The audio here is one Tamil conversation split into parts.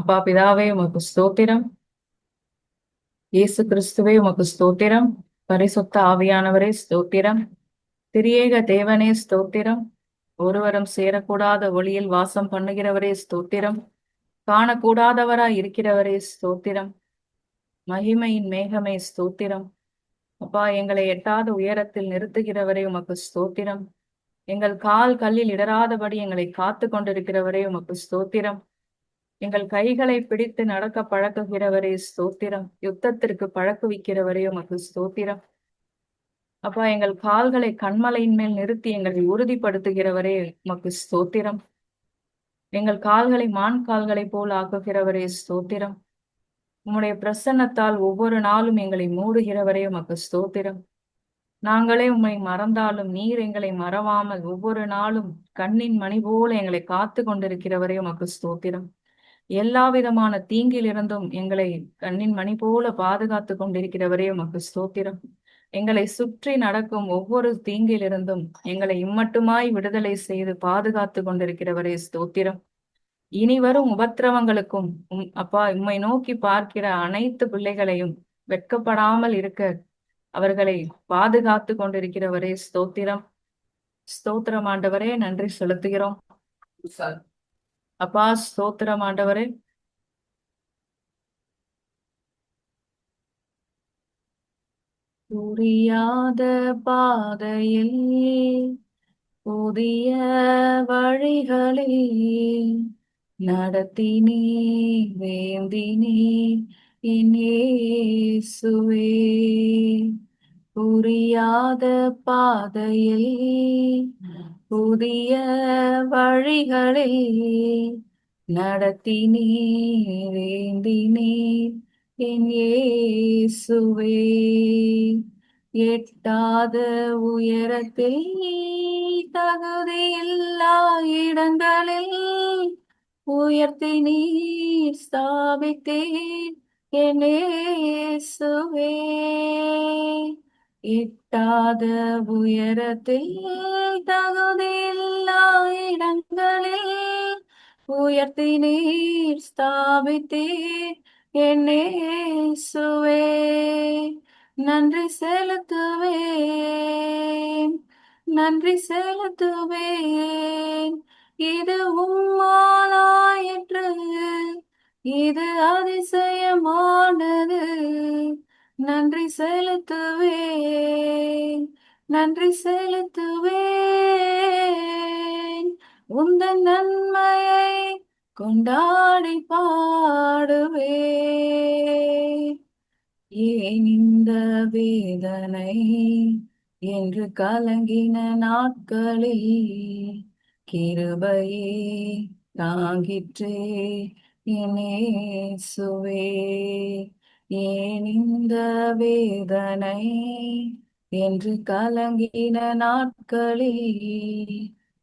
அப்பா பிதாவே உமக்கு ஸ்தோத்திரம். இயேசு கிறிஸ்துவே உமக்கு ஸ்தோத்திரம். பரிசுத்த ஆவியானவரே ஸ்தோத்திரம். திரியேக தேவனே ஸ்தோத்திரம். ஒருவரும் சேரக்கூடாத ஒளியில் வாசம் பண்ணுகிறவரே ஸ்தோத்திரம். காணக்கூடாதவராய் இருக்கிறவரே ஸ்தோத்திரம். மகிமையின் மேகமே ஸ்தோத்திரம். அப்பா, எங்களை எட்டாத உயரத்தில் நிறுத்துகிறவரே உமக்கு ஸ்தோத்திரம். எங்கள் கால் கல்லில் இடராதபடி எங்களை காத்து கொண்டிருக்கிறவரே உமக்கு ஸ்தோத்திரம். எங்கள் கைகளை பிடித்து நடக்க பழக்குகிறவரே ஸ்தோத்திரம். யுத்தத்திற்கு பழக்குவிக்கிறவரே உமக்கு ஸ்தோத்திரம். அப்பா, எங்கள் கால்களை கண்மலையின் மேல் நிறுத்தி எங்களை உறுதிப்படுத்துகிறவரே உமக்கு ஸ்தோத்திரம். எங்கள் கால்களை மான் கால்களை போல் ஆக்குகிறவரே ஸ்தோத்திரம். உம்முடைய பிரசன்னத்தால் ஒவ்வொரு நாளும் எங்களை மூடுகிறவரே உமக்கு ஸ்தோத்திரம். நாங்களே உம்மை மறந்தாலும் நீர் எங்களை மறவாமல் ஒவ்வொரு நாளும் கண்ணின் மணி போல எங்களை காத்து கொண்டிருக்கிறவரே உமக்கு ஸ்தோத்திரம். எல்லா விதமான தீங்கிலிருந்தும் எங்களை கண்ணின் மணி போல பாதுகாத்து கொண்டிருக்கிறவரே உமக்கு ஸ்தோத்திரம். எங்களை சுற்றி நடக்கும் ஒவ்வொரு தீங்கிலிருந்தும் எங்களை இம்மட்டுமாய் விடுதலை செய்து பாதுகாத்து கொண்டிருக்கிறவரே ஸ்தோத்திரம். இனி வரும் உபத்திரவங்களுக்கும் அப்பா, உம்மை நோக்கி பார்க்கிற அனைத்து பிள்ளைகளையும் வெட்கப்படாமல் இருக்க அவர்களை பாதுகாத்து கொண்டிருக்கிறவரே ஸ்தோத்திரம். ஸ்தோத்திரம் ஆண்டவரே, நன்றி செலுத்துகிறோம். அப்பா ஸ்தோத்திரம் ஆண்டவரே. புரியாத பாதையில் புதிய வழிகளில் நடத்தினே வேந்தினே என் இயேசுவே. புரியாத பாதையில் புதிய வழிகளில் நடத்தினே வேந்தினே என் இயேசுவே. எட்டாத உயரத்தில் தகுதியில்லா இடங்களில் உயர்த்தி நீர் ஸ்தாபித்தீர் என் இயேசுவே. எட்டாத உயரத்தில் தகுதியில்லா இடங்களில் உயர்த்தி நீர் ஸ்தாபித்தீர் என் இயேசுவே. நன்றி செலுத்துவேன், நன்றி செலுத்துவேன். இது உம்மாலாயிற்று, இது அதிசயமானது. நன்றி செலுத்துவேன், நன்றி செலுத்துவேன். உந்தன் நன்மையை கொண்டாடி பாடுவேன். ஏன் இந்த வேதனை என்று கலங்கின நாட்களில் கிருபையே தாங்கிற்றே என் இயேசுவே. ஏன் இந்த வேதனை என்று கலங்கின நாட்களில்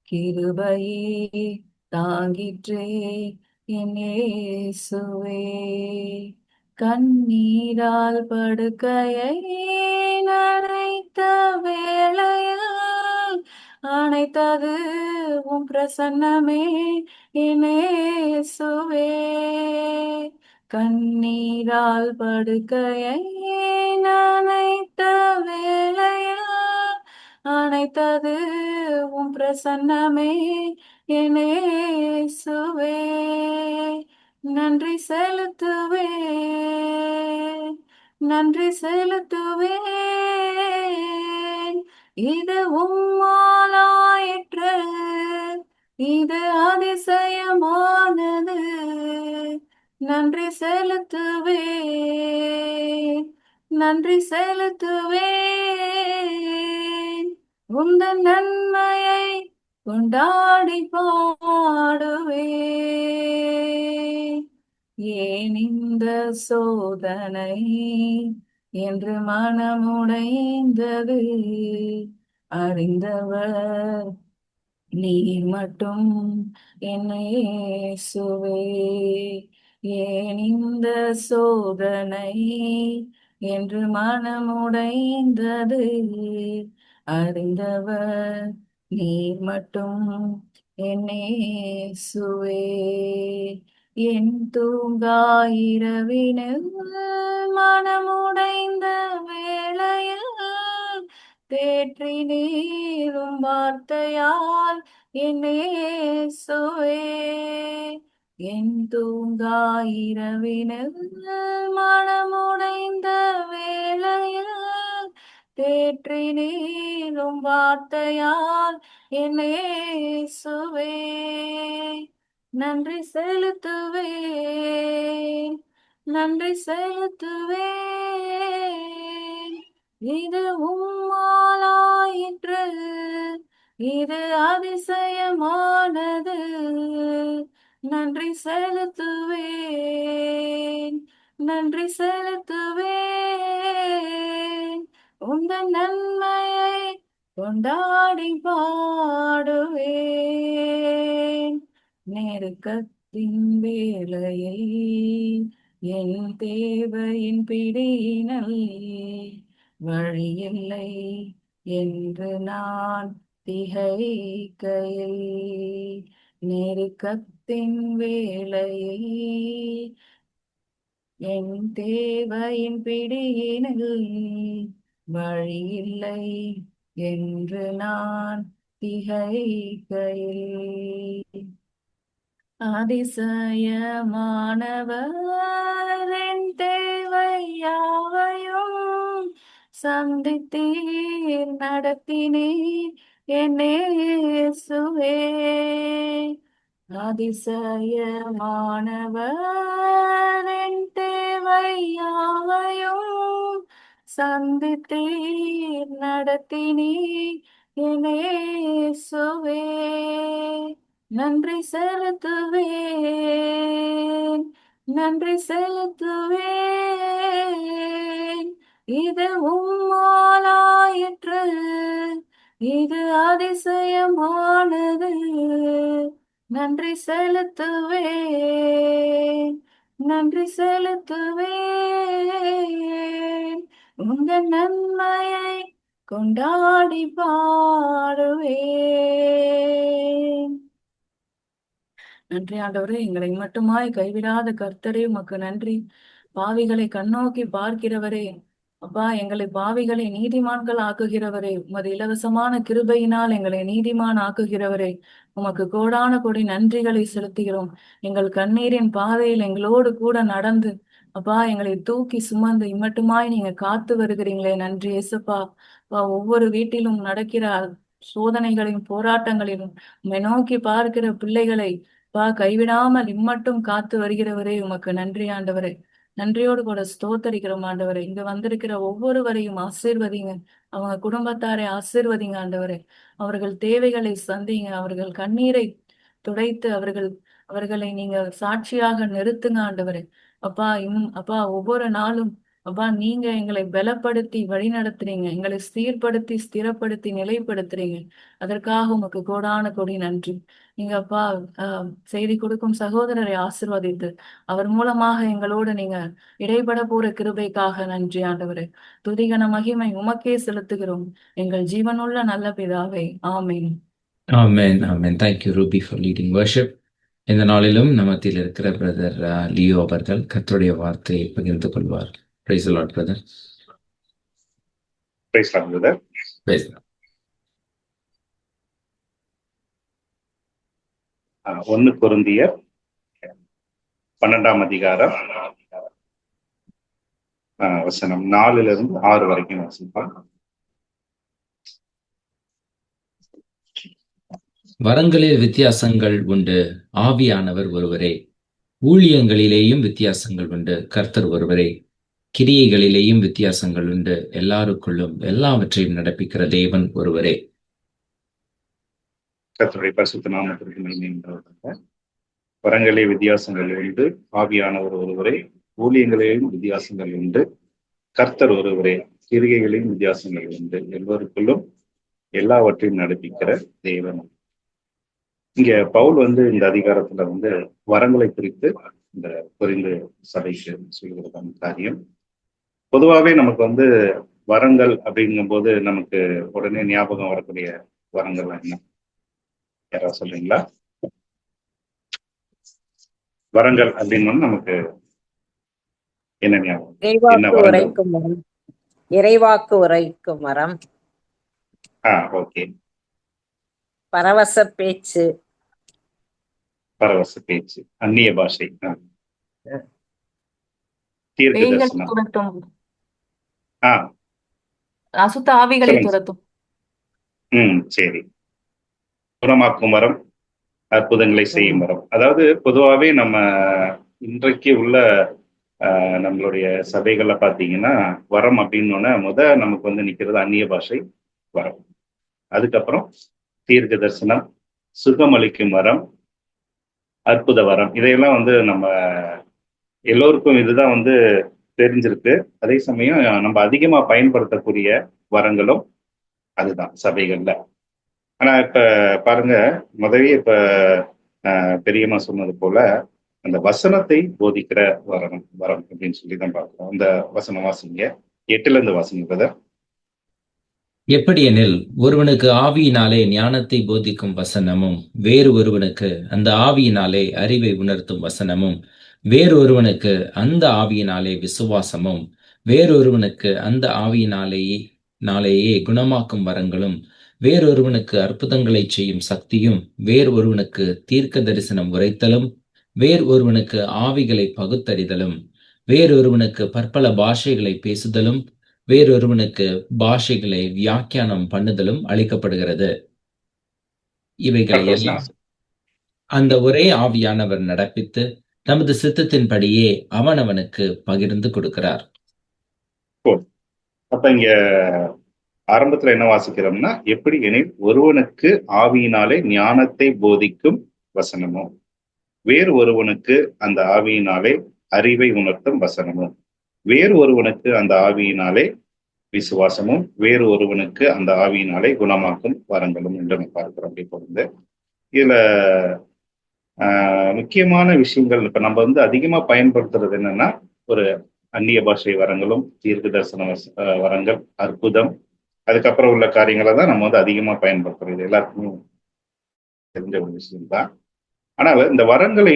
கிருபையே தாங்கிற்றே என் இயேசுவே. கண்ணீரால் படுக்கையை நனைத்த வேளையில் அனைத்தது உம் பிரசன்னமே என் இயேசுவே. கண்ணீரால் படுக்கையை நனைத்த வேளையில் அனைத்தது உம் பிரசன்னமே என் இயேசுவே. நன்றி செலுத்துவேன், நன்றி செலுத்துவேன். இது உம்மாலாயிற்று, இது அதிசயமானது. நன்றி செலுத்துவேன், நன்றி செலுத்துவேன். உந்தன் நன்மையை கொண்டாடி பாடுவேன். ஏன் இந்த சோதனை என்று மனமுடைந்தது, அறிந்தவர் நீர் மட்டும் என் இயேசுவே. ஏன் இந்த சோதனை என்று மனமுடைந்தது, அறிந்தவர் நீர் மட்டும் என் இயேசுவே. என் தூங்கா இரவினில் மனமுடைந்த வேளையில் தேற்றி நீரும் வார்த்தையால் என்னேசுவே. என் தூங்கா இரவினில் மனமுடைந்த வேளையில் தேற்றி நீரும் வார்த்தையால் என்னேசுவே. நன்றி செலுத்துவேன், நன்றி செலுத்துவேன். இது உம்மாலாயிற்று, இது அதிசயமானது. நன்றி செலுத்துவேன், நன்றி செலுத்துவேன். உந்தன் நன்மையை கொண்டாடி பாடுவேன். நெருக்கத்தின் வேளையில் என் தேவையின் பிடியினல் வழியில்லை என்று நான் திகைக்கையில், நெருக்கத்தின் வேளையில் என் தேவையின் பிடியினல் வழியில்லை என்று நான் திகைக்கையில், அதிசயமானவர் என் தேவை யாவையும் சந்தித்தீர் நடத்தினீர் என் இயேசுவே. அதிசயமானவர் என் தேவை யாவையும் சந்தித்தீர் நடத்தினீர் என் இயேசுவே. நன்றி செலுத்துவேன், நன்றி செலுத்துவேன். இது உம்மாலாயிற்று, இது அதிசயமானது. நன்றி செலுத்துவேன், நன்றி செலுத்துவேன். உங்கள் நன்மையை கொண்டாடி பாடுவேன். நன்றி ஆண்டவரே, எங்களை மட்டுமாய் கைவிடாத கர்த்தரே உமக்கு நன்றி. பாவிகளை கண்ணோக்கி பார்க்கிறவரே, அப்பா, எங்களை பாவிகளை நீதிமான்கள் ஆக்குகிறவரே, உமது இலவசமான கிருபையினால் எங்களை நீதிமான் ஆக்குகிறவரே, உமக்கு கோடான கோடி நன்றிகளை செலுத்துகிறோம். எங்கள் கண்ணீரின் பாதையில் எங்களோடு கூட நடந்து, அப்பா, எங்களை தூக்கி சுமந்து இம்மட்டுமாய் நீங்க காத்து வருகிறீங்களே, நன்றி ஏசப்பா. அப்பா, ஒவ்வொரு வீட்டிலும் நடக்கிற சோதனைகளிலும் போராட்டங்களிலும் உம்மை நோக்கி பார்க்கிற பிள்ளைகளை கைவிடாமல் இம்மட்டும் காத்து வருகிறவரே, உமக்கு நன்றி ஆண்டவரே. நன்றியோடு கூட ஸ்தோத்தரிக்கிறோம் ஆண்டவரே. இங்க வந்திருக்கிற ஒவ்வொருவரையும் ஆசீர்வதிங்க, அவங்க குடும்பத்தாரை ஆசீர்வதிங்க ஆண்டவரே. அவர்கள் தேவைகளை சந்திங்க, அவர்கள் கண்ணீரை துடைத்து அவர்களை நீங்க சாட்சியாக நிறுத்துங்க ஆண்டவரே. அப்பா, ஒவ்வொரு நாளும் அப்பா, நீங்க எங்களை பலப்படுத்தி வழி நடத்துறீங்க, எங்களை சீர்படுத்தி ஸ்திரப்படுத்தி நிலைப்படுத்துறீங்க. அதற்காக உமக்கு கோடான கோடி நன்றி. நீங்க அப்பா செய்தி கொடுக்கும் சகோதரரை ஆசீர்வதித்து அவர் மூலமாக எங்களோடு நீங்க இடைப்பட போற கிருபைக்காக நன்றி ஆண்டவரே. துதிகன மகிமை உமக்கே செலுத்துகிறோம் எங்கள் ஜீவனுள்ள நல்ல பிதாவே, ஆமேன். ஆமென், ஆமென். Thank you Ruby for leading worship. இந்த நாளிலும் நமத்தில் இருக்கிற பிரதர் லியோ அவர்கள் கர்த்தருடைய வார்த்தையை பகிர்ந்து கொள்வார். Praise the Lord brother. Praise the Lord brother. Praise the Lord. 1 கொரிந்தியர் 12ஆம் அதிகாரம் வசனம் 4 - 6 வரைக்கும் வாசிப்பார். வரங்களில் வித்தியாசங்கள் உண்டு, ஆவியானவர் ஒருவரே. ஊழியங்களிலேயும் வித்தியாசங்கள் உண்டு, கர்த்தர் ஒருவரே. கிரியைகளிலேயும் வித்தியாசங்கள் உண்டு, எல்லாருக்குள்ளும் எல்லாவற்றையும் நடப்பிக்கிற தேவன் ஒருவரே. கர்த்தருடைய பரிசுத்த நாமத்திற்கு மகிமை உண்டாவதாக. வரங்களிலே வித்தியாசங்கள் உண்டு, ஆவியானவர் ஒருவரே. ஊழியங்களிலேயும் வித்தியாசங்கள் உண்டு, கர்த்தர் ஒருவரே. கிரியைகளிலும் வித்தியாசங்கள் உண்டு, எல்லோருக்குள்ளும் எல்லாவற்றையும் நடப்பிக்கிற தேவன். இங்க பவுல் இந்த அதிகாரத்துல வரங்களை குறித்து இந்த கொரிந்து சபைக்கு சொல்கிறதான காரியம். பொதுவாகவே நமக்கு வரங்கள் அப்படிங்கும் போது நமக்கு உடனே ஞாபகம் வரக்கூடிய வரங்கள் என்ன, யாராவது சொல்றீங்களா? வரங்கள் அப்படின்னு நமக்கு என்ன ஞாபகம்? என்ன இறைவாக்கு வரங்கள்? உரைக்கும் மரம். இறைவாக்கு உரைக்கும் மரம். ஓகே. பரவச பேச்சு. பரவச பேச்சு, அந்நிய பாஷை, தீர்க்க பேய்களை தரிசனம், துரத்தும், ஆ அசுத்த ஆவிகளை சொல்லுங்க. துரத்தும். சரி. குணமாக்கும் மரம், அற்புதங்களை செய்யும் மரம். அதாவது பொதுவாகவே நம்ம இன்றைக்கு உள்ள நம்மளுடைய சபைகள்ல பார்த்தீங்கன்னா வரம் அப்படின்னோடனே நமக்கு வந்து நிற்கிறது அந்நிய பாஷை வரம். அதுக்கப்புறம் தீர்க்க தரிசனம், சுகமளிக்கும் வரம், அற்புத வரம். இதையெல்லாம் வந்து நம்ம எல்லோருக்கும் இதுதான் வந்து தெரிஞ்சிருக்கு. அதே சமயம் நம்ம அதிகமா பயன்படுத்தக்கூடிய வரங்களும் அதுதான் சபைகள்ல. ஆனா இப்ப பாருங்க, முதவே இப்ப பெரியம்மா சொன்னது போல அந்த வசனத்தை போதிக்கிற வரம் அப்படின்னு சொல்லி தான் பார்க்கிறோம். அந்த வசனம் வாசிங்க, 8ல இருந்து வாசிங்க பிரதர். எப்படியெனில் ஒருவனுக்கு ஆவியினாலே ஞானத்தை போதிக்கும் வசனமும், வேறு ஒருவனுக்கு அந்த ஆவியினாலே அறிவை உணர்த்தும் வசனமும், வேறு ஒருவனுக்கு அந்த ஆவியினாலே விசுவாசமும், வேறொருவனுக்கு அந்த ஆவியினாலேயே குணமாக்கும் வரங்களும், வேறொருவனுக்கு அற்புதங்களை செய்யும் சக்தியும், வேறொருவனுக்கு தீர்க்க தரிசனம் உரைத்தலும், வேறொருவனுக்கு ஆவிகளை பகுத்தறிதலும், வேறொருவனுக்கு பற்பல பாஷைகளை பேசுதலும், வேறொருவனுக்கு பாஷைகளை வியாக்கியானம் பண்ணுதலும் அளிக்கப்படுகிறது. இவைகளை எல்லாம் அந்த ஒரே ஆவியானவர் நடப்பித்து தமது சித்தத்தின்படியே அவனவனுக்கு பகிர்ந்து கொடுக்கிறார். அப்ப இங்க ஆரம்பத்துல என்ன வாசிக்கிறோம்னா, எப்படி எனில் ஒருவனுக்கு ஆவியினாலே ஞானத்தை போதிக்கும் வசனமும், வேறு ஒருவனுக்கு அந்த ஆவியினாலே அறிவை உணர்த்தும் வசனமும், வேறு ஒருவனுக்கு அந்த ஆவியினாலே விசுவாசமும், வேறு ஒருவனுக்கு அந்த ஆவியினாலே குணமாக்கும் வரங்களும் என்று நம்ம பார்க்கிறோம். அப்படி பொழுது இதுல முக்கியமான விஷயங்கள் இப்ப நம்ம வந்து அதிகமா பயன்படுத்துறது என்னன்னா, ஒரு அந்நிய பாஷை வரங்களும், தீர்க்க தரிசன வரங்கள், அற்புதம், அதுக்கப்புறம் உள்ள காரியங்களை தான் நம்ம வந்து அதிகமா பயன்படுத்துறது. எல்லாருக்குமே தெரிஞ்ச ஒரு விஷயம் தான். ஆனால் இந்த வரங்களை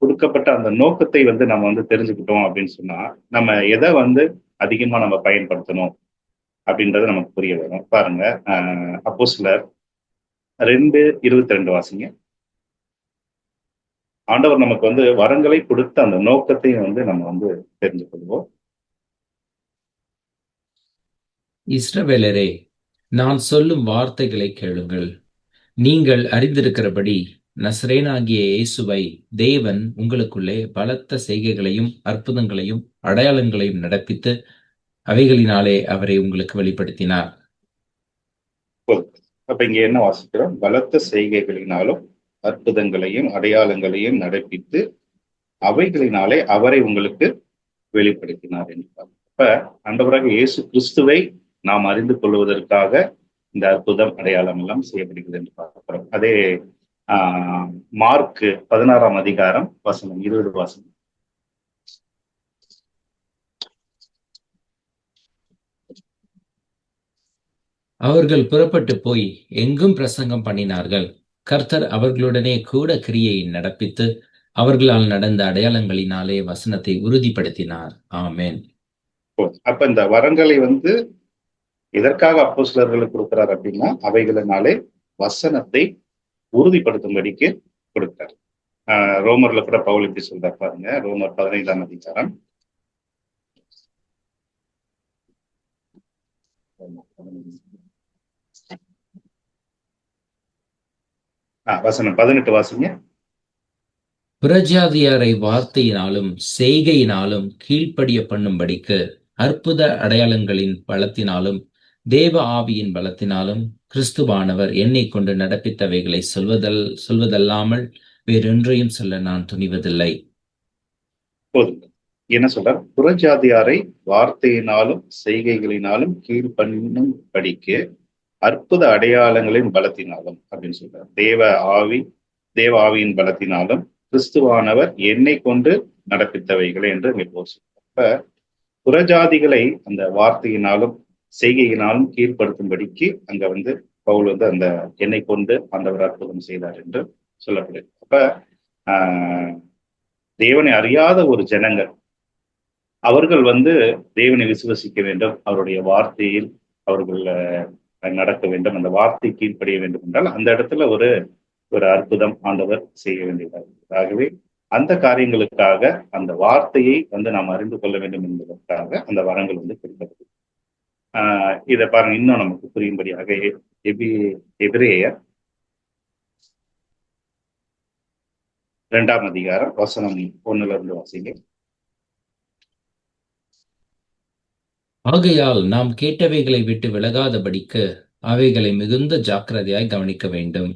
கொடுக்கப்பட்ட அந்த நோக்கத்தை வந்து நம்ம வந்து தெரிஞ்சுக்கிட்டோம் அப்படின்னு சொன்னா, நம்ம எதை வந்து அதிகமா நம்ம பயன்படுத்தணும் அப்படின்றது நமக்கு புரிய வரும். பாருங்க, அப்போஸ்தலர் 2:22 வாசிங்க. ஆண்டவர் நமக்கு வந்து வரங்களை கொடுத்த அந்த நோக்கத்தையும் வந்து நம்ம வந்து தெரிஞ்சு கொள்வோம். இஸ்ரவேலரே, நான் சொல்லும் வார்த்தைகளை கேளுங்கள். நீங்கள் அறிந்திருக்கிறபடி நசரேனாகிய இயேசுவை தேவன் உங்களுக்குள்ளே பலத்த செய்கைகளையும் அற்புதங்களையும் அடையாளங்களையும் நடப்பித்து அவைகளினாலே அவரை உங்களுக்கு வெளிப்படுத்தினார். அப்ப இங்க என்ன வாசிக்கிறோம்? பலத்த செய்கைகளினாலும் அற்புதங்களையும் அடையாளங்களையும் நடப்பித்து அவைகளினாலே அவரை உங்களுக்கு வெளிப்படுத்தினார் என்றார். அப்ப ஆண்டவராக இயேசு கிறிஸ்துவை நாம் அறிந்து கொள்வதற்காக இந்த அற்புதம் அடையாளம் எல்லாம் செய்யப்படுகிறது என்று பார்க்கிறோம். அதே மார்க் 16ஆம் அதிகாரம் வசனம் 20 வாசனம். அவர்கள் புறப்பட்டு போய் எங்கும் பிரசங்கம் பண்ணினார்கள். கர்த்தர் அவர்களுடனே கூட கிரியையை நடப்பித்து அவர்களால் நடந்த அடையாளங்களினாலே வசனத்தை உறுதிப்படுத்தினார். ஆமென். அப்ப இந்த வரங்களை வந்து எதற்காக அப்போஸ்தலர்களுக்கு கொடுக்கிறார் அப்படின்னா, அவைகளினாலே வசனத்தை உறுதிப்படுத்தும்படிக்கு கொடுக்கிறார். ரோமர்ல கூட பவுல் இப்படி சொல்றார் பாருங்க, ரோமர் 15ஆம் அதிகாரம் வசனம் 18 வாசிங்க. புறஜாதியாரை வார்த்தையினாலும் செய்கையினாலும் கீழ்ப்படிய பண்ணும்படிக்கு அற்புத அடையாளங்களின் பலத்தினாலும் தேவ ஆவியின் பலத்தினாலும் கிறிஸ்துவானவர் என்னை கொண்டு நடப்பித்தவைகளை சொல்வதல்லாமல் வேறொன்றையும் சொல்ல நான் துணிவதில்லை. போதும். என்ன சொல்றார்? புறஜாதியாரை வார்த்தையினாலும் செய்கைகளினாலும் கீழ்ப்பண்ணும் படிக்கு அற்புத அடையாளங்களின் பலத்தினாலும் அப்படின்னு சொல்றார். தேவ ஆவியின் பலத்தினாலும் கிறிஸ்துவானவர் என்னை கொண்டு நடப்பித்தவைகளை என்று இங்கே சொல்றார். இப்ப புறஜாதிகளை அந்த வார்த்தையினாலும் செய்கையினாலும் கீழ்ப்படுத்தும்படிக்கு அங்க வந்து பவுல் வந்து அந்த என்னை கொண்டு ஆண்டவர் அற்புதம் செய்தார் என்று சொல்லப்படுது. அப்ப தேவனை அறியாத ஒரு ஜனங்கள், அவர்கள் வந்து தேவனை விசுவசிக்க வேண்டும், அவருடைய வார்த்தையில் அவர்கள் நடக்க வேண்டும், அந்த வார்த்தை கீழ்ப்படிய வேண்டும் என்றால் அந்த இடத்துல ஒரு ஒரு அற்புதம் ஆண்டவர் செய்ய வேண்டியதாக. ஆகவே அந்த காரியங்களுக்காக அந்த வார்த்தையை வந்து நாம் அறிந்து கொள்ள வேண்டும் என்பதற்காக அந்த வரங்கள் வந்து கொடுக்கிறது. இதை பாருங்க, இன்னும் நமக்கு புரியும்படியாக எபிரேயர் 2ஆம் அதிகாரம் வசனம் 1 வாசிங்க. ஆகையால் நாம் கேட்டவைகளை விட்டு விலகாதபடிக்கு அவைகளை மிகுந்த ஜாக்கிரதையாய் கவனிக்க வேண்டும்.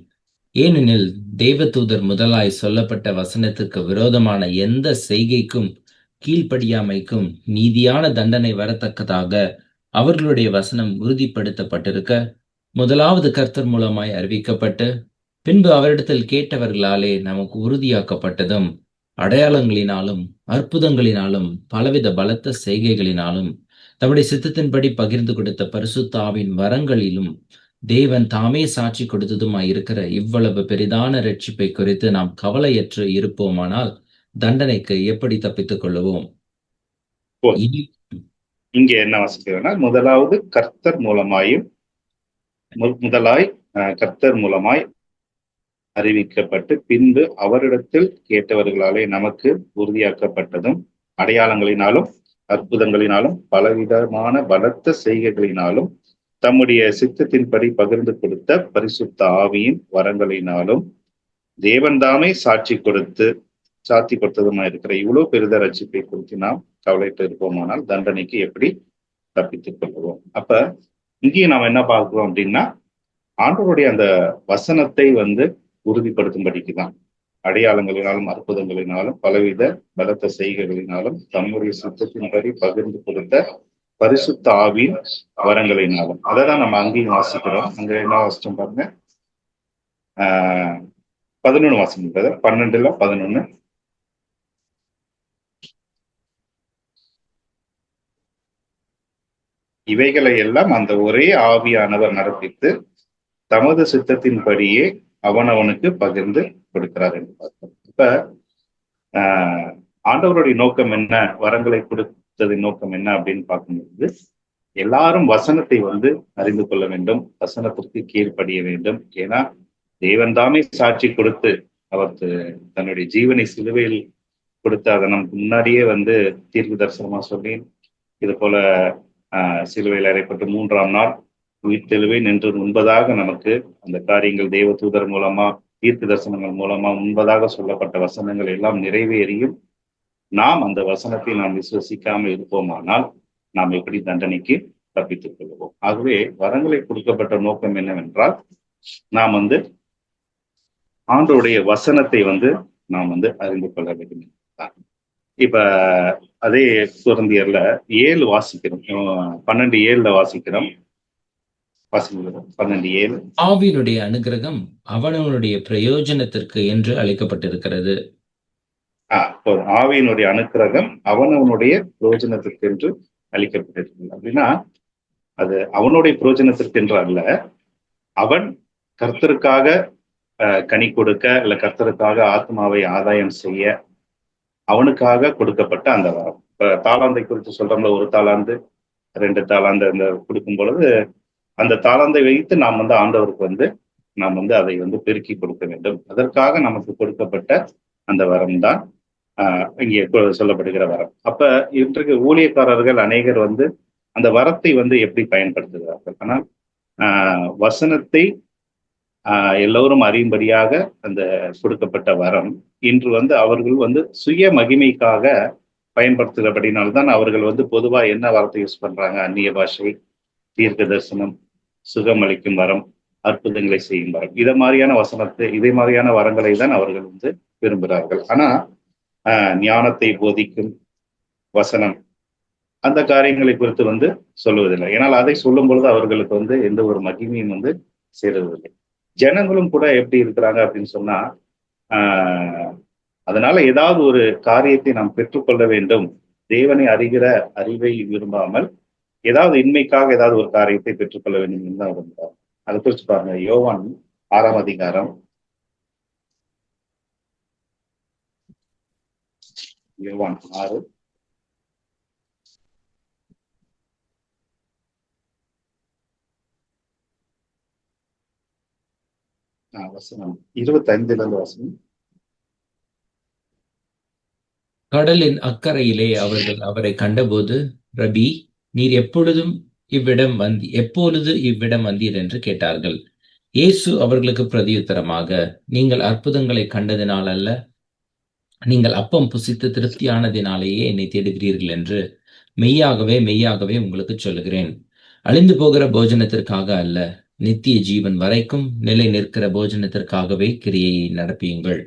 ஏனெனில் தேவதூதர் முதலாய் சொல்லப்பட்ட வசனத்துக்கு விரோதமான எந்த செய்கைக்கும் கீழ்ப்படியாமைக்கும் நீதியான தண்டனை வரத்தக்கதாக அவர்களுடைய வசனம் உறுதிப்படுத்தப்பட்டிருக்க, முதலாவது கர்த்தர் மூலமாய் அறிவிக்கப்பட்டு பின்பு அவரிடத்தில் கேட்டவர்களாலே நமக்கு உறுதியாக்கப்பட்டதும் அடையாளங்களினாலும் அற்புதங்களினாலும் பலவித பலத்த செய்கைகளினாலும் தம்முடைய சித்தத்தின்படி பகிர்ந்து கொடுத்த பரிசுத்த ஆவியின் வரங்களிலும் தேவன் தாமே சாட்சி கொடுத்ததுமாய் இருக்கிற இவ்வளவு பெரிதான ரட்சிப்பை குறித்து நாம் கவலையற்று இருப்போமானால் தண்டனைக்கு எப்படி தப்பித்துக் கொள்ளுவோம்? இங்க என்ன வாசிக்கிறோம்னா, முதலாவது கர்த்தர் மூலமாயும் கர்த்தர் மூலமாய் அறிவிக்கப்பட்டு பின்பு அவரிடத்தில் கேட்டவர்களாலே நமக்கு உறுதியாக்கப்பட்டதும் அடையாளங்களினாலும் அற்புதங்களினாலும் பலவிதமான பலத்த செய்கைகளினாலும் தம்முடைய சித்தத்தின்படி பகிர்ந்து கொடுத்த பரிசுத்த ஆவியின் வரங்களினாலும் தேவன் தாமே சாட்சி கொடுத்ததுமா இருக்கிற இவ்வளவு பெரித ரட்சிப்பை குறித்து நாம் கவலைட்டு இருப்போமானால் தண்டனைக்கு எப்படி தப்பித்துக் கொள்வோம்? அப்ப இங்கேயும் நாம் என்ன பார்க்கிறோம் அப்படின்னா, ஆண்டவருடைய அந்த வசனத்தை வந்து உறுதிப்படுத்தும்படிக்கு தான் அடையாளங்களினாலும் அற்புதங்களினாலும் பலவித பலத்த செய்கைகளினாலும் தம்முடைய சித்தத்தின்படி பகிர்ந்து கொடுத்த பரிசுத்த ஆவியின் வரங்களினாலும். அதை தான் நம்ம அங்கேயும் வாசிக்கிறோம். அங்க என்ன வாசிச்சோம் பாருங்க, 11 வாசிக்கிறது, 12:11. இவைகளை எல்லாம் அந்த ஒரே ஆவியானவர் நடப்பித்து தமது சித்தத்தின்படியே அவனவனுக்கு பகிர்ந்து கொடுக்கிறார் என்று பார்த்தோம். இப்ப ஆண்டவருடைய நோக்கம் என்ன, வரங்களை கொடுத்ததின் நோக்கம் என்ன அப்படின்னு பார்க்கும்போது, எல்லாரும் வசனத்தை வந்து அறிந்து கொள்ள வேண்டும், வசனத்திற்கு கீழ்ப்படிய வேண்டும். ஏன்னா தேவன் தாமே சாட்சி கொடுத்து அவர் தன்னுடைய ஜீவனை சிலுவையில் கொடுத்து அதை நமக்கு முன்னாடியே வந்து தீர்க்க தரிசனமா சொல்லி, இது போல சிலுவையில் அறைப்பட்டு 3ஆம் நாள் உயிர்த்தெழுவை நின்று முன்பதாக நமக்கு அந்த காரியங்கள் தேவ தூதர் மூலமா தீர்க்க தரிசனங்கள் மூலமா முன்பதாக சொல்லப்பட்ட வசனங்கள் எல்லாம் நிறைவேறியும் நாம் அந்த வசனத்தை நாம் விசுவசிக்காமல் இருப்போமானால் நாம் எப்படி தண்டனைக்கு தப்பித்துக் கொள்வோம்? ஆகவே வரங்களை கொடுக்கப்பட்ட நோக்கம் என்னவென்றால், நாம் வந்து ஆண்டவருடைய வசனத்தை வந்து நாம் வந்து அறிந்து கொள்ள வேண்டும். இப்ப அதே குழந்தையர்ல 7 வாசிக்கிறோம், 12:7 வாசிக்கிறோம். 12:7. ஆவியினுடைய அனுகிரகம் அவனவனுடைய பிரயோஜனத்திற்கு என்று அழைக்கப்பட்டிருக்கிறது. ஆவியினுடைய அனுக்கிரகம் அவனவனுடைய பிரயோஜனத்திற்கு என்று அளிக்கப்பட்டிருக்கிறது. அப்படின்னா அது அவனுடைய பிரயோஜனத்திற்கு என்று அல்ல, அவன் கர்த்தருக்காக கனி கொடுக்க இல்ல கர்த்தருக்காக ஆத்மாவை ஆதாயம் செய்ய அவனுக்காக கொடுக்கப்பட்ட அந்த வரம். இப்ப தாளாந்தை குறித்து சொல்றோம்ல, 1 தாளாந்து 2 தாளாந்து அந்த கொடுக்கும் பொழுது அந்த தாளாந்தை வைத்து நாம் வந்து ஆண்டவருக்கு வந்து நாம் வந்து அதை வந்து பெருக்கி கொடுக்க வேண்டும். அதற்காக நமக்கு கொடுக்கப்பட்ட அந்த வரம் தான் இங்கே சொல்லப்படுகிற வரம். அப்ப இன்றைக்கு ஊழியக்காரர்கள் அநேகர் வந்து அந்த வரத்தை வந்து எப்படி பயன்படுத்துகிறார்கள்? ஆனால் வசனத்தை எல்லோரும் அறியும்படியாக அந்த கொடுக்கப்பட்ட வரம் இன்று வந்து அவர்கள் வந்து சுய மகிமைக்காக பயன்படுத்துகிறபடினால்தான் அவர்கள் வந்து பொதுவா என்ன வார்த்தை யூஸ் பண்றாங்க? அந்நிய பாஷை, தீர்க்க தரிசனம், சுகமளிக்கும் வரம், அற்புதங்களை செய்யும் வரம், இதே மாதிரியான வரங்களை தான் அவர்கள் வந்து விரும்புகிறார்கள். ஆனா ஞானத்தை போதிக்கும் வசனம் அந்த காரியங்களை குறித்து வந்து சொல்லுவதில்லை. ஏன்னால் அதை சொல்லும் பொழுது அவர்களுக்கு வந்து எந்த ஒரு மகிமையும் வந்து சேருவதில்லை. ஜனங்களும் கூட எப்படி இருக்கிறாங்க அப்படின்னு சொன்னா, அதனால ஏதாவது ஒரு காரியத்தை நாம் பெற்றுக்கொள்ள வேண்டும், தேவனை அறிகிற அறிவை விரும்பாமல் ஏதாவது இன்மைக்காக ஏதாவது ஒரு காரியத்தை பெற்றுக்கொள்ள வேண்டும் என்று தான் விரும்புகிறார். அதை குறித்து பாருங்க, யோவான் 6ஆம் அதிகாரம் யோவான் 6 வசனம் 25 வசனம். கடலின் அக்கறையிலே அவர்கள் அவரை கண்டபோது, ரபி, நீர் எப்பொழுது இவ்விடம் வந்தீர் என்று கேட்டார்கள். இயேசு அவர்களுக்கு பிரதியுத்தரமாக, நீங்கள் அற்புதங்களை கண்டதினால் அல்ல, நீங்கள் அப்பம் புசித்து திருப்தியானதினாலேயே என்னை தேடுகிறீர்கள் என்று மெய்யாகவே மெய்யாகவே உங்களுக்கு சொல்லுகிறேன். அழிந்து போகிற போஜனத்திற்காக அல்ல, நித்திய ஜீவன் வரைக்கும் நிலை நிற்கிற போஜனத்திற்காகவே கிரியையை நடப்பியுங்கள்.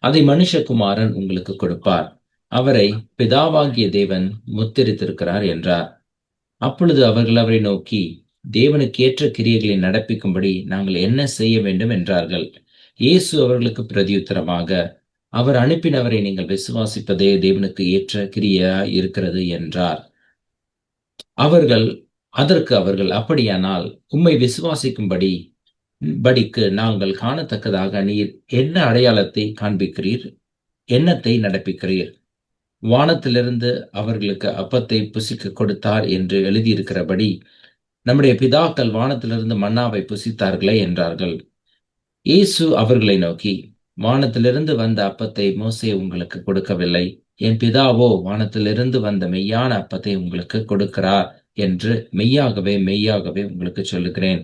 அதை மனுஷகுமாரன் உங்களுக்கு கொடுப்பார். அவரை பிதாவாகிய தேவன் முத்திரித்திருக்கிறார் என்றார். அப்பொழுது அவர்கள் அவரை நோக்கி, தேவனுக்கு ஏற்ற கிரியைகளை நடப்பிக்கும்படி நாங்கள் என்ன செய்ய வேண்டும் என்றார்கள். இயேசு அவர்களுக்கு பிரதியுத்தரமாக, அவர் அனுப்பினவரை நீங்கள் விசுவாசிப்பதே தேவனுக்கு ஏற்ற கிரியா இருக்கிறது என்றார். அதற்கு அவர்கள், அப்படியானால் உம்மை விசுவாசிக்கும்படிக்கு நாங்கள் காணத்தக்கதாக நீர் என்ன அடையாளத்தை காண்பிக்கிறீர், என்னத்தை நடப்பிக்கிறீர்? வானத்திலிருந்து அவர்களுக்கு அப்பத்தை புசிக்க கொடுத்தார் என்று எழுதியிருக்கிறபடி நம்முடைய பிதாக்கள் வானத்திலிருந்து மன்னாவை புசித்தார்களே என்றார்கள். இயேசு அவர்களை நோக்கி, வானத்திலிருந்து வந்த அப்பத்தை மோசே உங்களுக்கு கொடுக்கவில்லை, என் பிதாவோ வானத்திலிருந்து வந்த மெய்யான அப்பத்தை உங்களுக்கு கொடுக்கிறார் என்று மெய்யாகவே மெய்யாகவே உங்களுக்கு சொல்லுகிறேன்.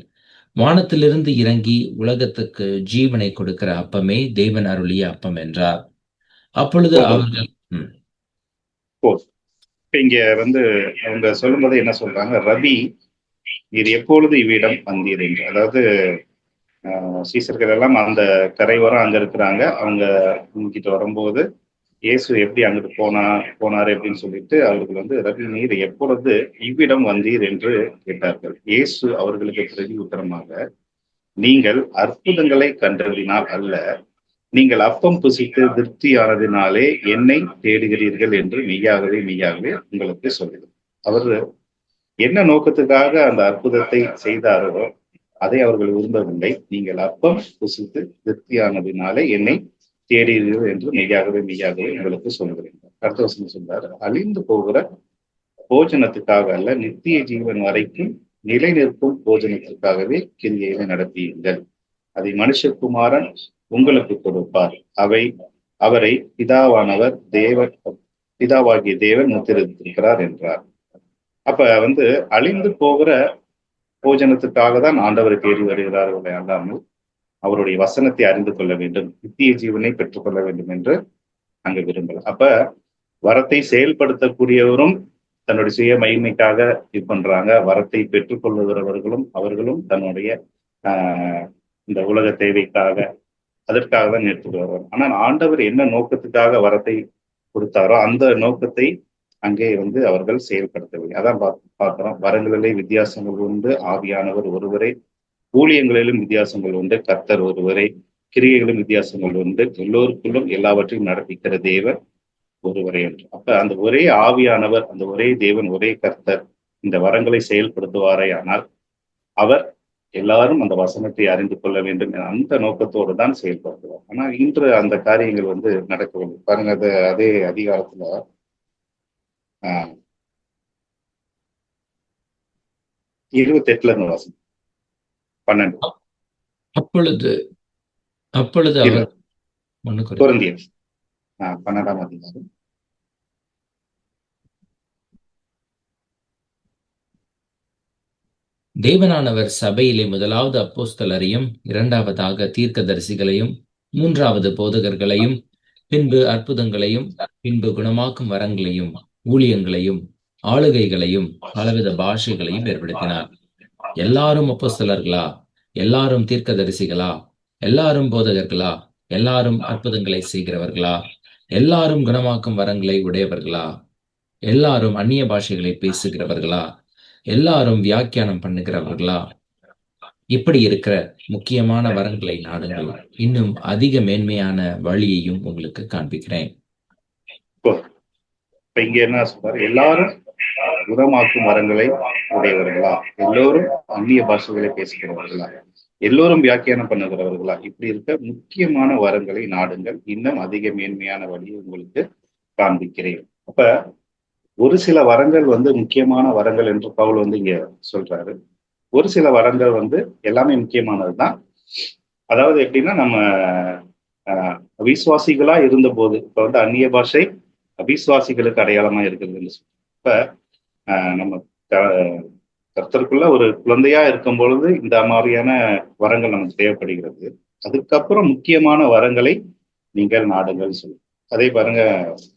வானத்திலிருந்து இறங்கி உலகத்துக்கு ஜீவனை கொடுக்கிற அப்பமே தேவன் அருளிய அப்பம் என்றார். அப்பொழுது அவர்கள் இங்க அவங்க சொல்லும்போது என்ன சொல்றாங்க, ரபி, நீர் எப்பொழுது இவ்விடம் வந்தீர் என்று. அதாவது சீசர்கள் எல்லாம் அந்த கரையோரம் அங்க இருக்கிறாங்க. அவங்க இங்கிட்ட வரும்போது இயேசு எப்படி அங்கிட்டு போனாரு அப்படின்னு சொல்லிட்டு அவர்கள் ரபி, நீர் எப்பொழுது இவ்விடம் வந்தீர் என்று கேட்டார்கள். இயேசு அவர்களுக்கு பிரதி உத்தரமாக, நீங்கள் அற்புதங்களை கண்டதினால் அல்ல, நீங்கள் அப்பம் புசித்து திருப்தியானதினாலே என்னை தேடுகிறீர்கள் என்று மெய்யாகவே மெய்யாகவே உங்களுக்கு சொல்லுங்கள். அவர் என்ன நோக்கத்துக்காக அந்த அற்புதத்தை செய்தாரோ அதை அவர்கள் விரும்பவில்லை. நீங்கள் அப்பம் புசித்து திருப்தியானதினாலே என்னை தேடுகிறீர்கள் என்று மெய்யாகவே மெய்யாகவே உங்களுக்கு சொல்கிறேன். அடுத்த வசனம் சொல்றாரு, அழிந்து போகிற போஜனத்துக்காக அல்ல, நித்திய ஜீவன் வரைக்கும் நிலை நிற்கும் போஜனத்திற்காகவே கிரியைகளை நடத்தியுங்கள். அதை மனுஷகுமாரன் உங்களுக்கு கொடுப்பார். அவரை பிதாவாகிய தேவன் முத்திரித்திருக்கிறார் என்றார். அப்ப அழிந்து போகிற போஜனத்துக்காக தான் ஆண்டவரை தேடி வருகிறார்களே அல்லாமல் அவருடைய வசனத்தை அறிந்து கொள்ள வேண்டும், நித்திய ஜீவனை பெற்றுக்கொள்ள வேண்டும் என்று அங்க விரும்பல. அப்ப வரத்தை செயல்படுத்தக்கூடியவரும் தன்னுடைய சுய மகிமைக்காக இது பண்றாங்க. வரத்தை பெற்றுக்கொள்ளுகிறவர்களும் அவர்களும் தன்னுடைய இந்த உலக தேவைக்காக அதற்காக தான் எடுத்துட்டு வருவார். ஆனால் ஆண்டவர் என்ன நோக்கத்துக்காக வரத்தை கொடுத்தாரோ அந்த நோக்கத்தை அங்கே அவர்கள் செயல்படுத்தவில்லை. அதான் பார்க்கிறோம். வரங்களிலே வித்தியாசங்கள் உண்டு, ஆவியானவர் ஒருவரே. ஊழியங்களிலும் வித்தியாசங்கள் உண்டு, கர்த்தர் ஒருவரே. கிரியைகளும் வித்தியாசங்கள் உண்டு, எல்லோருக்குள்ளும் எல்லாவற்றையும் நடப்பிக்கிற தேவன் ஒருவரே என்று. அப்ப அந்த ஒரே ஆவியானவர், அந்த ஒரே தேவன், ஒரே கர்த்தர் இந்த வரங்களை செயல்படுத்துவாரே ஆனால் அவர் எல்லாரும் அந்த வசனத்தை அறிந்து கொள்ள வேண்டும் அந்த நோக்கத்தோடு தான் செயல்படுத்துவார். ஆனால் இன்று அந்த காரியங்கள் நடக்கவில்லை. பாருங்க, அதே அதிகாரத்துல 28 வசனம் 12. அப்பொழுது அவர் கொரிந்தியர் 12ஆம் அதிகாரம் தேவனானவர் சபையிலே முதலாவது அப்போஸ்தலரையும், இரண்டாவதாக தீர்க்கதரிசிகளையும், மூன்றாவது போதகர்களையும், பின்பு அற்புதங்களையும், பின்பு குணமாக்கும் வரங்களையும், ஊழியங்களையும், ஆளுகைகளையும், பலவித பாஷைகளையும் ஏற்படுத்தினார். எல்லாரும் அப்போஸ்தலர்களா? எல்லாரும் தீர்க்கதரிசிகளா? எல்லாரும் போதகர்களா? எல்லாரும் அற்புதங்களை செய்கிறவர்களா? எல்லாரும் குணமாக்கும் வரங்களை உடையவர்களா? எல்லாரும் அந்நிய பாஷைகளை பேசுகிறவர்களா? எல்லாரும் வியாக்கியானம் பண்ணுகிறவர்களா? இப்படி இருக்கிற முக்கியமான வரங்களை நாடுங்கள், இன்னும் அதிக மேன்மையான வழியையும் உங்களுக்கு காண்பிக்கிறேன். இங்க என்ன சொல்றாரு? எல்லாரும் குணமாக்கும் வரங்களை உடையவர்களா? எல்லோரும் அந்நிய பாஷைகளை பேசுகிறவர்களா? எல்லோரும் வியாக்கியானம் பண்ணுகிறவர்களா? இப்படி இருக்க முக்கியமான வரங்களை நாடுங்கள், இன்னும் அதிக மேன்மையான வழியை உங்களுக்கு காண்பிக்கிறேன். அப்ப ஒரு சில வரங்கள் வந்து முக்கியமான வரங்கள் என்று பவுல் வந்து இங்க சொல்றாரு. ஒரு சில வரங்கள் வந்து எல்லாமே முக்கியமானதுதான். அதாவது எப்படின்னா, நம்ம அவிசுவாசிகளா இருந்தபோது, இப்ப வந்து அந்நிய பாஷை அவிசுவாசிகளுக்கு அடையாளமா இருக்கிறது. இப்ப நம்ம கர்த்தருக்குள்ள ஒரு குழந்தையா இருக்கும் பொழுது இந்த மாதிரியான வரங்கள் நமக்கு தேவைப்படுகிறது. அதுக்கப்புறம் முக்கியமான வரங்களை நீங்கள் நாடுங்கள் சொல்லு. அதே பாருங்க,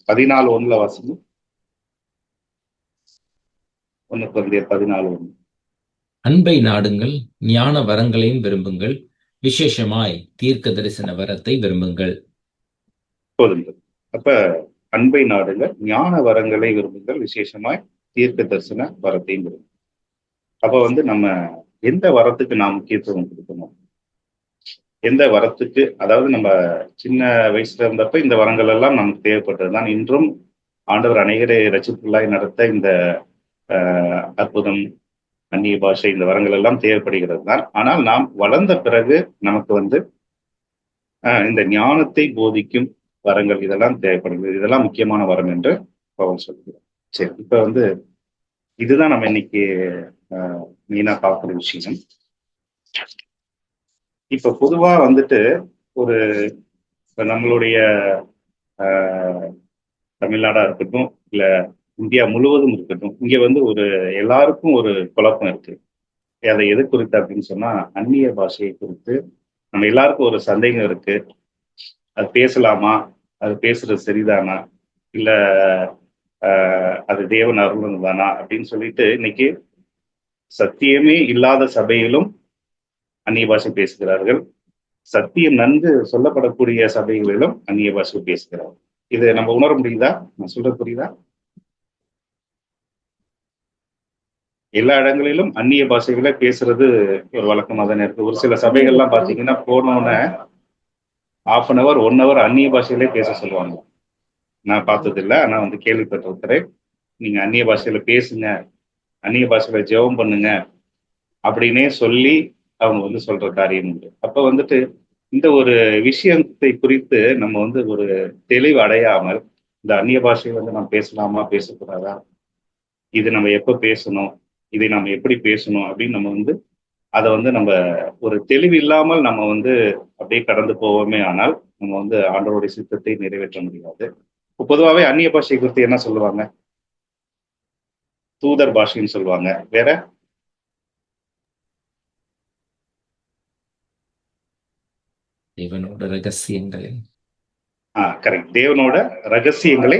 14:1 வாசிங்க. 1 Corinthians 14:1. அன்பை நாடுங்கள், ஞான வரங்களையும் விரும்புங்கள், விசேஷமாய் தீர்க்க தரிசன வரத்தை விரும்புங்கள். போதுங்கள். அப்ப அன்பை நாடுங்கள், ஞான வரங்களை விரும்புங்கள், விசேஷமாய் தீர்க்க தரிசன வரத்தையும் விரும்புங்கள். அப்ப வந்து நம்ம எந்த வரத்துக்கு நாம் முக்கியத்துவம் கொடுக்கணும், எந்த வரத்துக்கு, அதாவது நம்ம சின்ன வயசுல இருந்தப்ப இந்த வரங்கள் எல்லாம் நமக்கு தேவைப்பட்டதுதான். இன்றும் ஆண்டவர் அநேகரை ரட்சிப்புள்ளாய் நடத்த இந்த அற்புதம், அந்நிய பாஷை, இந்த வரங்கள் எல்லாம் தேவைப்படுகிறது தான். ஆனால் நாம் வளர்ந்த பிறகு நமக்கு வந்து இந்த ஞானத்தை போதிக்கும் வரங்கள் இதெல்லாம் தேவைப்படுகிறது. இதெல்லாம் முக்கியமான வரம் என்று பவுல் சொல்கிறார். சரி, இப்ப வந்து இதுதான் நம்ம இன்னைக்கு மெயினா பார்க்குற விஷயம். இப்ப பொதுவா வந்துட்டு ஒரு நம்மளுடைய தமிழ்நாடா இருக்கட்டும், இல்ல இந்தியா முழுவதும் இருக்கட்டும், இங்க வந்து ஒரு எல்லாருக்கும் ஒரு குழப்பம் இருக்கு. அதை எது குறித்து அப்படின்னு சொன்னா, அந்நிய பாஷையை குறித்து நம்ம எல்லாருக்கும் ஒரு சந்தேகம் இருக்கு. அது பேசலாமா, அது பேசுறது சரிதானா, இல்ல அது தேவன் அருள் தானா அப்படின்னு சொல்லிட்டு இன்னைக்கு சத்தியமே இல்லாத சபையிலும் அந்நிய பாஷை பேசுகிறார்கள். சத்தியம் நன்கு சொல்லப்படக்கூடிய சபைகளிலும் அந்நிய பாஷை பேசுகிறார்கள். இதை நம்ம உணர முடியுதா? நான் சொல்றது புரியுதா? எல்லா இடங்களிலும் அந்நிய பாஷைகளை பேசுறது ஒரு வழக்கமா தானே இருக்கு. ஒரு சில சபைகள்லாம் பாத்தீங்கன்னா போனோன்னு 1/2 hour 1 hour அந்நிய பாஷையிலே பேச சொல்லுவாங்க. நான் பார்த்தது இல்லை, ஆனா வந்து கேள்விப்பட்டிருக்கிறேன். நீங்க அந்நிய பாஷையில பேசுங்க, அந்நிய பாஷையில ஜெபம் பண்ணுங்க அப்படின்னே சொல்லி அவங்க வந்து சொல்ற காரியம் உண்டு. அப்ப வந்துட்டு இந்த ஒரு விஷயத்தை குறித்து நம்ம வந்து ஒரு தெளிவு அடையாமல், இந்த அந்நிய பாஷையை வந்து நம்ம பேசலாமா பேசக்கூடாதா, இது நம்ம எப்ப பேசணும், இதை நம்ம எப்படி பேசணும் அப்படின்னு நம்ம வந்து அதை வந்து நம்ம ஒரு தெளிவு இல்லாமல் நம்ம வந்து அப்படியே கடந்து போவோமே. ஆனால் நம்ம வந்து ஆண்டவருடைய சித்தத்தை நிறைவேற்ற முடியாது. பொதுவாகவே அந்நிய பாஷை குறித்து என்ன சொல்லுவாங்க? தூதர் பாஷைன்னு சொல்லுவாங்க. வேற தேவனோட ரகசியங்களை கரெக்ட், தேவனோட ரகசியங்களை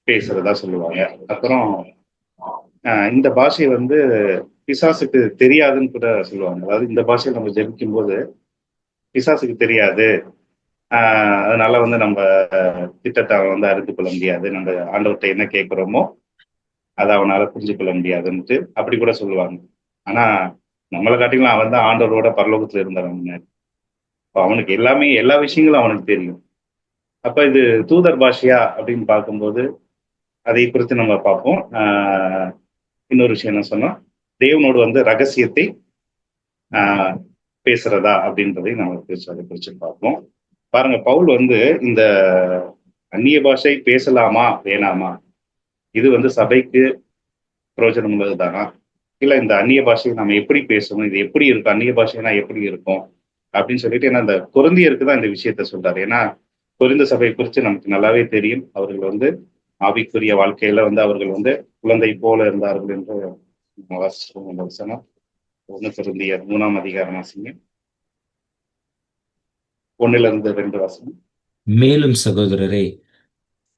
பேசுறதா சொல்லுவாங்க. அப்புறம் இந்த பாஷை வந்து பிசாசுக்கு தெரியாதுன்னு கூட சொல்லுவாங்க. அதாவது இந்த பாஷையை நம்ம ஜெபிக்கும் போது பிசாசுக்கு தெரியாது, அதனால வந்து நம்ம திட்டத்தை அவன் வந்து அறிந்து கொள்ள முடியாது, நம்ம ஆண்டவர்கிட்ட என்ன கேட்கிறோமோ அதை அவனால புரிஞ்சு கொள்ள முடியாதுன்ட்டு அப்படி கூட சொல்லுவாங்க. ஆனா நம்மளை காட்டிலும் அவன் தான் ஆண்டவரோட பரலோகத்துல இருந்தவன். அவனுக்கு எல்லாமே, எல்லா விஷயங்களும் அவனுக்கு தெரியும். அப்ப இது தூதர் பாஷையா அப்படின்னு பார்க்கும்போது அதை குறித்து நம்ம பார்ப்போம். இன்னொரு விஷயம் என்ன சொன்னோம், தேவனோடு வந்து ரகசியத்தை பேசுறதா அப்படின்றதை நம்ம அதை குறித்து பார்ப்போம். பாருங்க, பவுல் வந்து இந்த அந்நிய பாஷை பேசலாமா வேணாமா, இது வந்து சபைக்கு பிரயோஜனம் உள்ளதுதானா, இல்ல இந்த அந்நிய பாஷையை நம்ம எப்படி பேசணும், இது எப்படி இருக்கும், அந்நிய பாஷைனா எப்படி இருக்கும் அப்படின்னு சொல்லிட்டு, ஏன்னா இந்த கொரிந்தியருக்கு தான் இந்த விஷயத்த சொல்றாரு. ஏன்னா கொரிந்த சபையை குறித்து நமக்கு நல்லாவே தெரியும். அவர்கள் வந்து ஆவிக்குரிய வாழ்க்கையில வந்து அவர்கள் வந்து குழந்தை போல இருந்தார்கள் என்று வசனம் 1 Corinthians 3 வாசிங்க. 1-2 வாசனம். மேலும் சகோதரரே,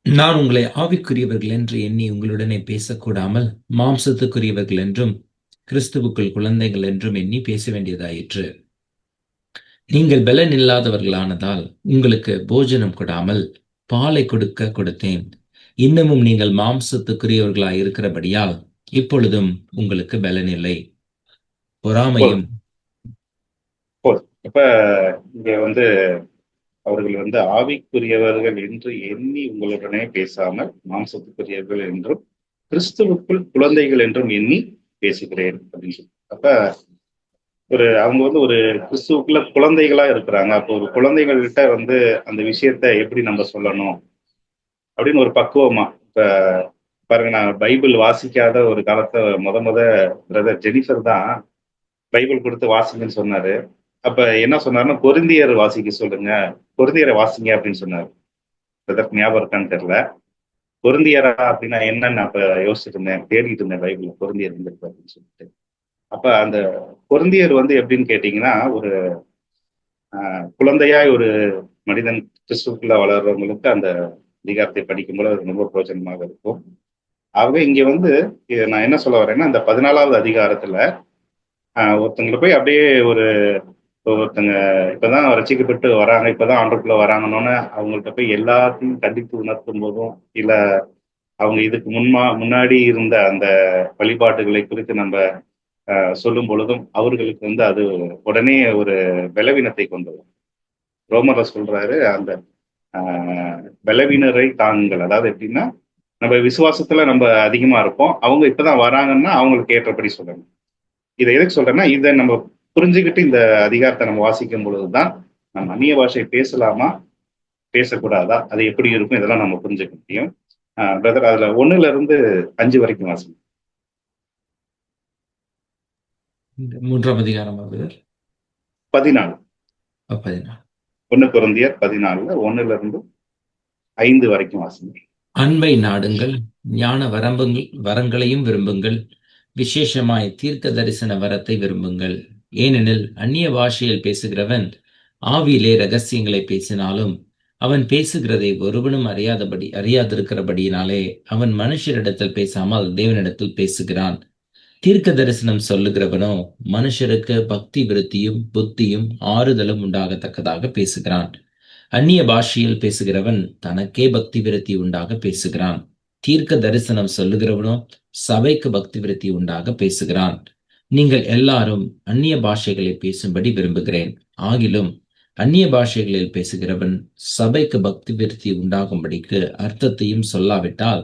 நான் உங்களை ஆவிக்குரியவர்கள் என்று எண்ணி உங்களுடனே பேசக்கூடாமல் மாம்சத்துக்குரியவர்கள் என்றும் கிறிஸ்துவுக்குள் குழந்தைகள் என்றும் எண்ணி பேச வேண்டியதாயிற்று. நீங்கள் பலன் இல்லாதவர்களானதால் உங்களுக்கு போஜனம் கொடாமல் பாலை கொடுத்தேன். இன்னமும் நீங்கள் மாம்சத்துக்குரியவர்களாய் இருக்கிறபடியால் இப்பொழுதும் உங்களுக்கு பலன் இல்லை. பொறாமையும் இப்ப இங்க வந்து அவர்கள் வந்து ஆவிக்குரியவர்கள் என்று எண்ணி உங்களுடனே பேசாமல் மாம்சத்துக்குரியவர்கள் என்றும் கிறிஸ்துவுக்குள் குழந்தைகள் என்றும் எண்ணி பேசுகிறேன் அப்படின்னு சொல்லி. அப்ப அவங்க வந்து ஒரு கிறிஸ்துவுக்குள்ள குழந்தைகளா இருக்கிறாங்க. அப்போ ஒரு குழந்தைகள்கிட்ட வந்து அந்த விஷயத்த எப்படி நம்ம சொல்லணும் அப்படின்னு ஒரு பக்குவமா. இப்ப பாருங்க, நான் பைபிள் வாசிக்காத ஒரு காலத்துல முத பிரதர் ஜெனிஃபர் தான் பைபிள் கொடுத்து வாசிங்கன்னு சொன்னாரு. அப்ப என்ன சொன்னாருன்னா, கொரிந்தியர் வாசிக்க சொல்லுங்க, கொரிந்தியரை வாசிங்க அப்படின்னு சொன்னாரு. பிரதர் ஞாபகம் இருக்கான்னு தெரியல. கொரிந்தியரா அப்படின்னா என்னன்னு அப்ப யோசிச்சுட்டு இருந்தேன், தேடிட்டு இருந்தேன் பைபிள் கொரிந்தியர் இருந்திருக்கு அப்படின்னு சொல்லிட்டு. அப்ப அந்த கொரிந்தியர் எப்படின்னு கேட்டீங்கன்னா, ஒரு குழந்தையாய் ஒரு மனிதன் கிறிஸ்துக்குள்ள வளர்றவங்களுக்கு அந்த அதிகாரத்தை படிக்கும்போது அது ரொம்ப பிரயோஜனமாக இருக்கும். ஆகவே இங்க நான் என்ன சொல்ல வரேன்னா, இந்த 14வது அதிகாரத்துல ஒருத்தங்களை போய் அப்படியே ஒருத்தங்க இப்பதான் ரசிக்கப்பட்டு வராங்க, இப்பதான் ஆண்டுக்குள்ள வராங்கன்னு அவங்கள்ட்ட போய் எல்லாத்தையும் கண்டித்து உணர்த்தும் போதும், இல்ல அவங்க இதுக்கு முன்னாடி இருந்த அந்த வழிபாட்டுகளை குறித்து நம்ம சொல்லும் பொழுதும் அவர்களுக்கு அது உடனே ஒரு பலவீனத்தை கொண்டு வரும். ரோமர்ல சொல்றாரு, அந்த பலவீனரை தாங்குங்கள். அதாவது எப்படின்னா, நம்ம விசுவாசத்துல நம்ம அதிகமா இருப்போம், அவங்க இப்பதான் வராங்கன்னா அவங்களுக்கு ஏற்றபடி சொல்லணும். இதை எதுக்கு சொல்றேன்னா, இதை நம்ம புரிஞ்சுக்கிட்டு இந்த அதிகாரத்தை நம்ம வாசிக்கும் பொழுதுதான் நம்ம அந்நிய பாஷை பேசலாமா பேசக்கூடாதா, அது எப்படி இருக்கும், இதெல்லாம் நம்ம புரிஞ்சுக்க முடியும். பிரதர், அதுல 1-5 வரைக்கும் வாசிங்க. 3ஆம் அதிகாரம் 14. 1 கொரிந்தியர் 14 1-5 வரைக்கும் வாசிங்க. அன்பை நாடுங்கள், ஞான வரங்களையும் விரும்புங்கள், விசேஷமாய் தீர்க்க தரிசன வரத்தை விரும்புங்கள். ஏனெனில் அந்நிய பாஷையில் பேசுகிறவன் ஆவியிலே ரகசியங்களை பேசினாலும் அவன் பேசுகிறதை ஒருவனும் அறியாதிருக்கிறபடியினாலே அவன் மனுஷரிடத்தில் பேசாமல் தேவனிடத்தில் பேசுகிறான். தீர்க்க தரிசனம் சொல்லுகிறவனோ மனுஷருக்கு பக்தி விருத்தியும் புத்தியும் ஆறுதலும் உண்டாகத்தக்கதாக பேசுகிறான். அந்நிய பாஷையில் பேசுகிறவன் தனக்கே பக்தி விருத்தி உண்டாக பேசுகிறான். தீர்க்க தரிசனம் சொல்லுகிறவனோ சபைக்கு பக்தி விருத்தி உண்டாக பேசுகிறான். நீங்கள் எல்லாரும் அந்நிய பாஷைகளை பேசும்படி விரும்புகிறேன். ஆகிலும் அந்நிய பாஷைகளில் பேசுகிறவன் சபைக்கு பக்தி விருத்தி உண்டாகும்படிக்கு அர்த்தத்தையும் சொல்லாவிட்டால்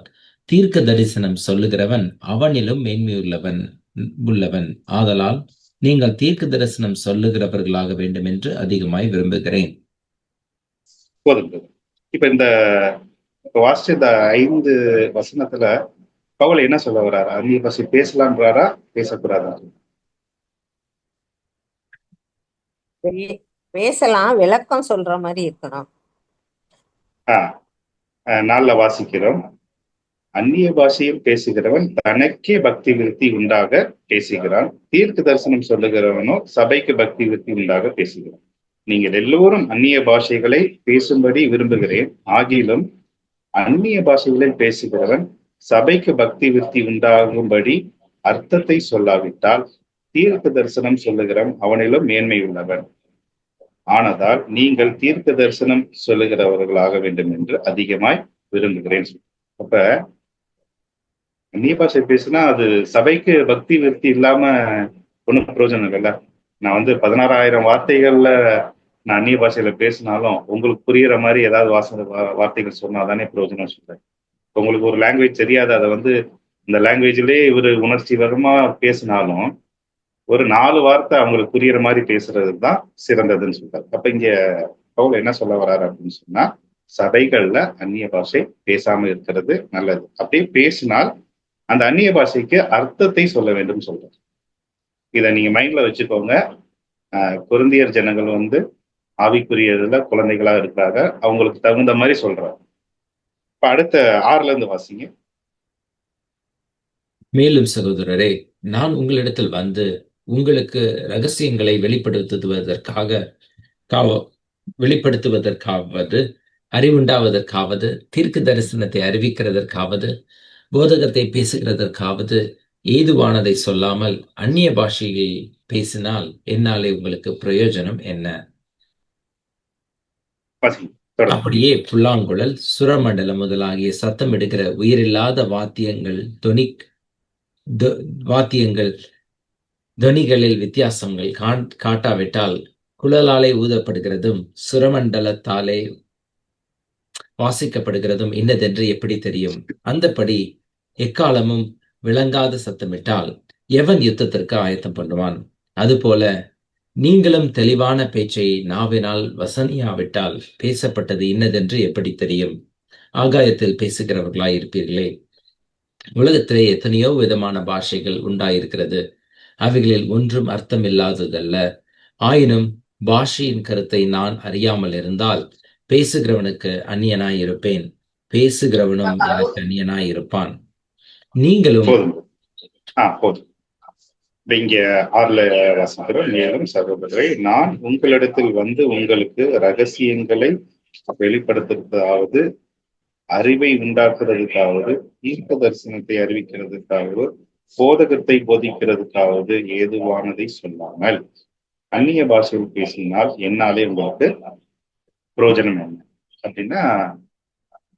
தீர்க்க தரிசனம் சொல்லுகிறவன் அவனிலும் மேன்மையுள்ளவன். ஆதலால் நீங்கள் தீர்க்க தரிசனம் சொல்லுகிறவர்களாக வேண்டும் என்று அதிகமாய் விரும்புகிறேன். இப்ப இந்த வாசிச்ச இந்த 5 வசனத்துல பவுல் என்ன சொல்ல வர்றாரு? அந்நிய பாஷை பேசலான்றாரா பேசக்கூடாதா? பேசலாம், விளக்கம் சொல்ற மாதிரி இருக்கணும். 4ல வாசிக்கிறோம். அந்நிய பாஷையில் பேசுகிறவன் தனக்கே பக்தி விருத்தி உண்டாக பேசுகிறான். தீர்க்க தரிசனம் சொல்லுகிறவனோ சபைக்கு பக்தி விருத்தி உண்டாக பேசுகிறான். நீங்கள் எல்லோரும் அந்நிய பாஷைகளை பேசும்படி விரும்புகிறேன். ஆகிலும் அந்நிய பாஷைகளில் பேசுகிறவன் சபைக்கு பக்தி விருத்தி உண்டாகும்படி அர்த்தத்தை சொல்லாவிட்டால் தீர்க்க தரிசனம் சொல்லுகிறவன் அவனிலும் மேன்மை உள்ளவன். ஆனதால் நீங்கள் தீர்க்க தரிசனம் சொல்லுகிறவர்களாக வேண்டும் என்று அதிகமாய் விரும்புகிறேன். அப்ப அந்நிய பாஷை பேசுனா அது சபைக்கு பக்தி விருத்தி இல்லாம ஒன்றும் பிரயோஜனம் இல்லைல்ல. நான் 16,000 வார்த்தைகள்ல நான் அந்நிய பாஷையில பேசினாலும் உங்களுக்கு புரியுற மாதிரி ஏதாவது வார்த்தைகள் சொன்னாதானே பிரயோஜனம் சொல்றேன். உங்களுக்கு ஒரு லாங்குவேஜ் தெரியாது, அதை இந்த லாங்குவேஜ்லயே இவர் உணர்ச்சிகரமா பேசினாலும் ஒரு 4 வார்த்தை அவங்களுக்கு புரியுற மாதிரி பேசுறது தான் சிறந்ததுன்னு சொல்றாரு. அப்ப இங்க பவுல் என்ன சொல்ல வர்றாரு அப்படின்னு சொன்னா, சபைகள்ல அந்நிய பாஷை பேசாம இருக்கிறது நல்லது. அப்படியே பேசினால் அந்த அந்நிய பாஷைக்கு அர்த்தத்தை சொல்ல வேண்டும் சொல்றாரு. இதை நீங்க மைண்ட்ல வச்சுக்கோங்க. கொரிந்தியர் ஜனங்கள் ஆவிக்குரியதுல குழந்தைகளா இருக்கிறாங்க, அவங்களுக்கு தகுந்த மாதிரி சொல்றாங்க. இப்ப அடுத்த 6ல இருந்து வாசிங்க. மேலும் சகோதரரே, நான் உங்களிடத்தில் வந்து உங்களுக்கு ரகசியங்களை வெளிப்படுத்துவதற்காவது அறிவுண்டாவதற்காவது தீர்க்க தரிசனத்தை அறிவிக்கிறதற்காவது போதகத்தை பேசுகிறதற்காவது ஏதுவானதை சொல்லாமல் அந்நிய பாஷையை பேசினால் என்னாலே உங்களுக்கு பிரயோஜனம் என்ன? அப்படியே புல்லாங்குழல் சுரமண்டலம் முதலாகிய சத்தமிடுகிற உயிரில்லாத துவனிகளில் வித்தியாசங்கள் காட்டாவிட்டால் குழலாலே ஊதப்படுகிறதும் சுரமண்டலத்தாலே வாசிக்கப்படுகிறதும் இன்னதென்று எப்படி தெரியும்? அந்தபடி எக்காலமும் விளங்காத சத்தமிட்டால் எவன் யுத்தத்திற்கு ஆயத்தம் பண்ணுவான்? அதுபோல நீங்களும் தெளிவான பேச்சை நாவினால் வசனியாவிட்டால் பேசப்பட்டது இன்னதென்று எப்படி தெரியும்? ஆகாயத்தில் பேசுகிறவர்களாய் இருப்பீர்களே. உலகத்திலே எத்தனையோ விதமான பாஷைகள் உண்டாயிருக்கிறது, அவைகளில் ஒன்றும் அர்த்தமில்லாததல்ல. ஆயினும் பாஷையின் கருத்தை நான் அறியாமல் இருந்தால் பேசுகிறவனுக்கு அந்நியனாய் இருப்பேன், பேசுகிறவனும் எனக்கு அந்நியனாய் இருப்பான். நீங்களும் போதும். போதும். இங்க 6ல வாசிக்கிறோம். மேலும் சகோதரரை, நான் உங்களிடத்தில் வந்து உங்களுக்கு ரகசியங்களை வெளிப்படுத்துவதாவது, அறிவை உண்டாக்குறதுக்காவது, தீர்க்க தரிசனத்தை அறிவிக்கிறதுக்காவது, போதகத்தை போதிக்கிறதுக்காவது ஏதுவானதை சொல்லாமல் அந்நிய பாஷையில் பேசினால் என்னாலே உங்களுக்கு பிரயோஜனம் என்ன அப்படின்னா,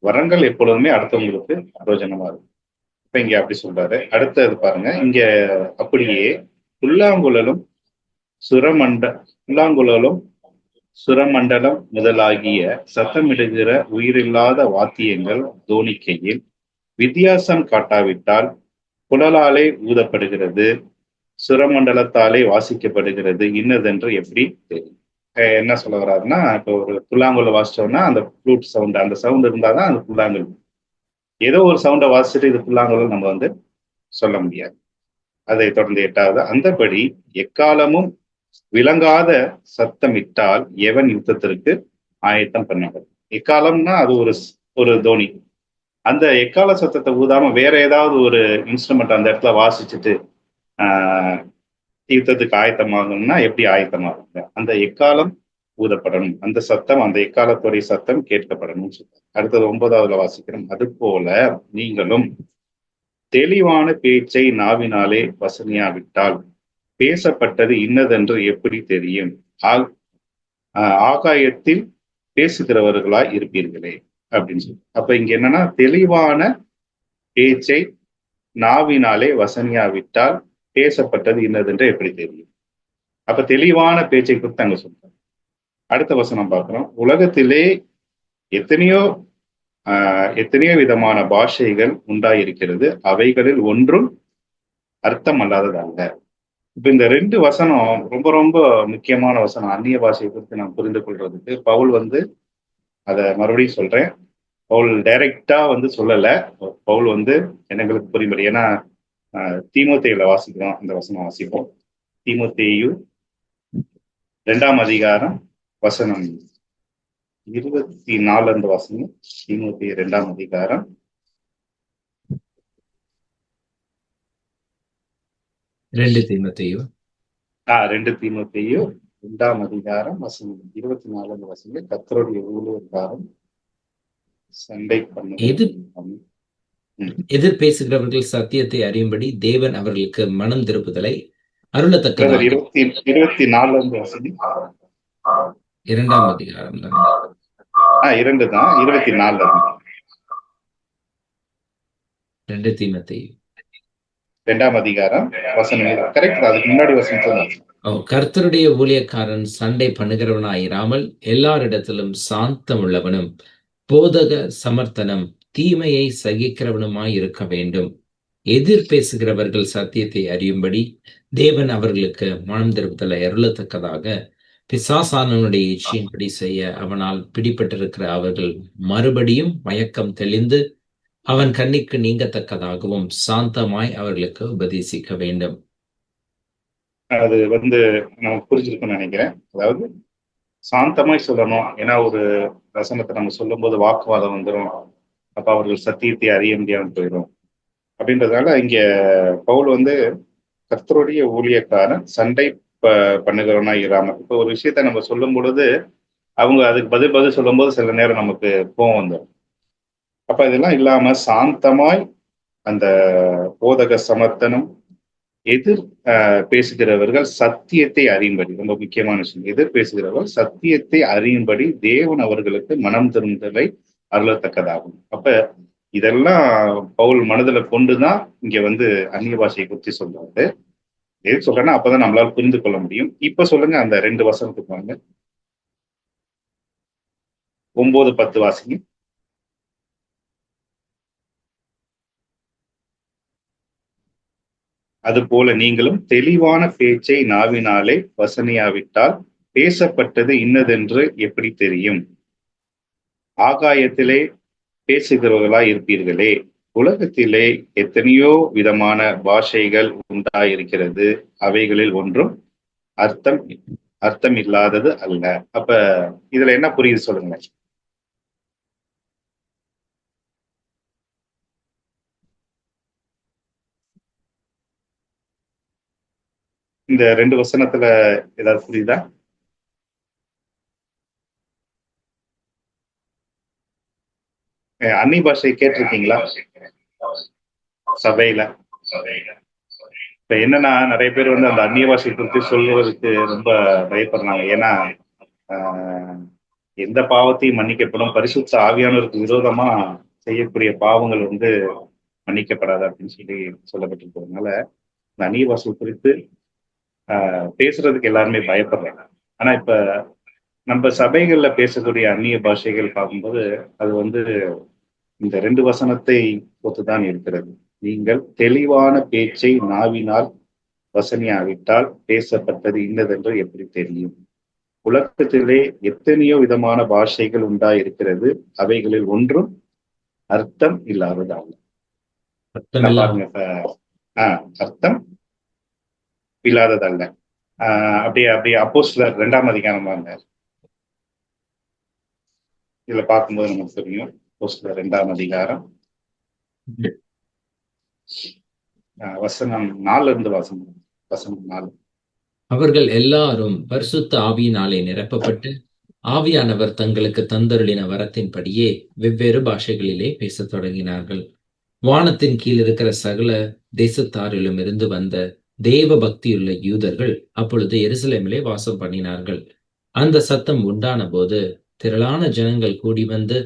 வரங்கள் எப்பொழுதுமே அடுத்தவங்களுக்கு பிரயோஜனமா இருக்கும். இப்ப இங்க அப்படி சொல்றாரு. அடுத்தது பாருங்க, இங்க அப்படியே புல்லாங்குழலும் சுரமண்டலம் முதலாகிய சத்தமிடுகிற உயிரில்லாத வாத்தியங்கள் தோனிக்கையில் வித்தியாசம் காட்டாவிட்டால், குழலாலே ஊதப்படுகிறது, சுரமண்டலத்தாலே வாசிக்கப்படுகிறது இன்னதென்று எப்படி தெரியும்? என்ன சொல்ல வர்றாருன்னா, இப்போ ஒரு புல்லாங்குழல் வாசிச்சோம்னா அந்த ஃப்ளூட் சவுண்ட், அந்த சவுண்ட் இருந்தாதான் அந்த புல்லாங்குழல். ஏதோ ஒரு சவுண்டை வாசிச்சுட்டு இது புல்லாங்குழல் நம்ம வந்து சொல்ல முடியாது. அதை தொடர்ந்து 8வது, அந்தபடி எக்காலமும் விளங்காத சத்தமிட்டால் எவன் யுத்தத்திற்கு ஆயத்தம் பண்ணப்படும். எக்காலம்னா அது ஒரு தோனி. அந்த எக்கால சத்தத்தை ஊதாம வேற ஏதாவது ஒரு இன்ஸ்ட்ருமெண்ட் அந்த இடத்துல வாசிச்சுட்டு யுத்தத்துக்கு ஆயத்தமாகணும்னா எப்படி ஆயத்தமாகுங்க? அந்த எக்காலம் ஊதப்படணும், அந்த சத்தம், அந்த எக்காலத்துடைய சத்தம் கேட்கப்படணும் சொல்றாங்க. அடுத்தது 9வதுல வாசிக்கிறோம். அது போல நீங்களும் தெளிவான பேச்சை நாவினாலே வசனியாவிட்டால் பேசப்பட்டது இன்னதென்று எப்படி தெரியும்? ஆகாயத்தில் பேசுகிறவர்களாய் இருப்பீர்களே அப்படின்னு சொல்லி. அப்ப இங்க என்னன்னா, தெளிவான பேச்சை நாவினாலே வசனியாவிட்டால் பேசப்பட்டது இன்னதென்று எப்படி தெரியும்? அப்ப தெளிவான பேச்சை குறித்து அங்க சொல்றாங்க. அடுத்த வசனம் பார்க்கிறோம். உலகத்திலே எத்தனையோ விதமான பாஷைகள் உண்டாயிருக்கிறது, அவைகளில் ஒன்றும் அர்த்தம் அல்லாததல்ல. இப்ப இந்த 2 வசனம் ரொம்ப ரொம்ப முக்கியமான வசனம். அந்நிய பாஷையை குறித்து நாம் புரிந்து கொள்றதுக்கு பவுல் வந்து, அதை மறுபடியும் சொல்றேன், பவுல் டைரக்டா வந்து சொல்லல. பவுல் வந்து எங்களுக்கு புரியும்படி, ஏன்னா தீமோத்தேயுல வாசிக்கிறோம், அந்த வசனம் வாசிப்போம். தீமோத்தேயு 2ஆம் அதிகாரம் வசனம் 24 வசனம். தீமோத்தேயு 2ஆம் அதிகாரம் 2 தீமோத்தேயு 2ஆம் அதிகாரம் வசனம் 24 வசனம். கர்த்தருடைய ஊழியக்காரன் சண்டை எதிர் பேசுகிறவர்கள் சத்தியத்தை அறியும்படி தேவன் அவர்களுக்கு மனம் திருப்புதலை அருளத்தக்கதாக. 24 வசனம் 2ஆம் அதிகாரம் தான். 2 தான், 24 2 தீமோத்தேயு 2ஆம் அதிகாரம் வசனம். கரெக்ட், அதுக்கு முன்னாடி வசனம் சொன்னாங்க. கர்த்தருடைய ஊழியக்காரன் சண்டை பண்ணுகிறவனாயிராமல் எல்லாரிடத்திலும் சாந்தம் உள்ளவனும் போதக சமர்த்தனம் தீமையை சகிக்கிறவனுமாய் இருக்க வேண்டும். எதிர் பேசுகிறவர்கள் சத்தியத்தை அறியும்படி தேவன் அவர்களுக்கு மனம் திருப்புதலை அருளத்தக்கதாக, பிசாசானவனுடைய இச்சையின்படி செய்ய அவனால் பிடிபட்டிருக்கிற அவர்கள் மறுபடியும் மயக்கம் தெளிந்து அவன் கண்ணிக்கு நீங்கத்தக்கதாகவும் சாந்தமாய் அவர்களுக்கு உபதேசிக்க வேண்டும். அது வந்து நம்ம புரிஞ்சிருக்கும்னு நினைக்கிறேன். அதாவது சாந்தமாய் சொல்லணும். ஏன்னா ஒரு வசனத்தை நம்ம சொல்லும் போது வாக்குவாதம் வந்துடும், அப்ப அவர்கள் சத்தியத்தை அறிய முடியாமல் போயிடும். அப்படின்றதுனால இங்க பவுல் வந்து கர்த்தருடைய ஊழியக்காரன் சண்டை பண்ணுகிறவனா இராம. இப்போ ஒரு விஷயத்த நம்ம சொல்லும் பொழுது அவங்க அதுக்கு பதில் சொல்லும் போது சில நேரம் நமக்கு கோவம் வந்துடும். அப்ப இதெல்லாம் இல்லாம சாந்தமாய் அந்த போதக சமர்த்தனம், எதிர் பேசுகிறவர்கள் சத்தியத்தை அறியும்படி, ரொம்ப முக்கியமான விஷயம், எதிர் பேசுகிறவர்கள் சத்தியத்தை அறியும்படி தேவன் அவர்களுக்கு மனம் திரும்புதலை அருளத்தக்கதாகும். அப்ப இதெல்லாம் பவுல் மனதுல கொண்டுதான் இங்க வந்து அந்நிய பாஷையை குறித்து சொல்றாரு. எது சொல்றேன்னா அப்பதான் நம்மளால புரிந்து கொள்ள முடியும். இப்ப சொல்லுங்க, அந்த 2 வசனத்துக்கு வாங்க. 9-10 வாசிங்க. அது போல நீங்களும் தெளிவான பேச்சை நாவினாலே வசனியாவிட்டால் பேசப்பட்டது இன்னதென்று எப்படி தெரியும்? ஆகாயத்திலே பேசுகிறவர்களாய் இருப்பீர்களே. உலகத்திலே எத்தனையோ விதமான பாஷைகள் உண்டாயிருக்கிறது, அவைகளில் ஒன்றும் அர்த்தம் அர்த்தம் இல்லாதது அல்ல. அப்ப இதுல என்ன புரியுது சொல்லுங்களேன். இந்த 2 வசனத்துல ஏதாவது புரியுதா? அந்நிய பாஷை கேட்டிருக்கீங்களா சபையில? இப்ப என்னன்னா, நிறைய பேர் வந்து அந்த அந்நிய பாஷை குறித்து சொல்லுவதற்கு ரொம்ப பயப்படுறாங்க. ஏன்னா ஆஹ், எந்த பாவத்தையும் மன்னிக்கப்படும், பரிசுத்த ஆவியானவருக்கு விரோதமா செய்யக்கூடிய பாவங்கள் வந்து மன்னிக்கப்படாது அப்படின்னு சொல்லி சொல்லப்பட்டிருக்கிறதுனால இந்த அந்நிய பாஷை குறித்து பேசுறதுக்கு எல்லாருமே பயப்படுறாங்க. ஆனா இப்ப நம்ம சபைகள்ல பேசக்கூடிய அந்நிய பாஷைகள் பார்க்கும்போது அது வந்து இந்த 2 வசனத்தை ஒத்துதான் இருக்கிறது. நீங்கள் தெளிவான பேச்சை நாவினால் வசனியாவிட்டால் பேசப்பட்டது இன்னதென்று எப்படி தெரியும்? உலகத்திலே எத்தனையோ விதமான பாஷைகள் உண்டாயிருக்கிறது, அவைகளில் ஒன்றும் அர்த்தம் இல்லாததாகும். பாருங்க இப்ப அர்த்தம் இல்லாததல்ல. அப்படியே அப்படியே அப்போஸ்தலர் 2ஆம் அதிகாரம் வாங்க. இதுல பார்க்கும்போது நமக்கு தெரியும். அப்போஸ்தலர் 2ஆம் அதிகாரம் வசனம் 4 இருந்து வசனம் 4. அவர்கள் எல்லாரும் பரிசுத்த ஆவியினாலே நிரப்பப்பட்டு ஆவியானவர் தங்களுக்கு தந்தருளின வரத்தின்படியே வெவ்வேறு பாஷைகளிலே பேசத் தொடங்கினார்கள். வானத்தின் கீழ் இருக்கிற சகல தேசத்தாரிலும் இருந்து வந்த தேவ பக்தியுள்ள யூதர்கள் அப்பொழுது எருசலேமிலே வாசம் பண்ணினார்கள். அந்த சத்தம் உண்டான போது திரளான ஜனங்கள் கூடி வந்து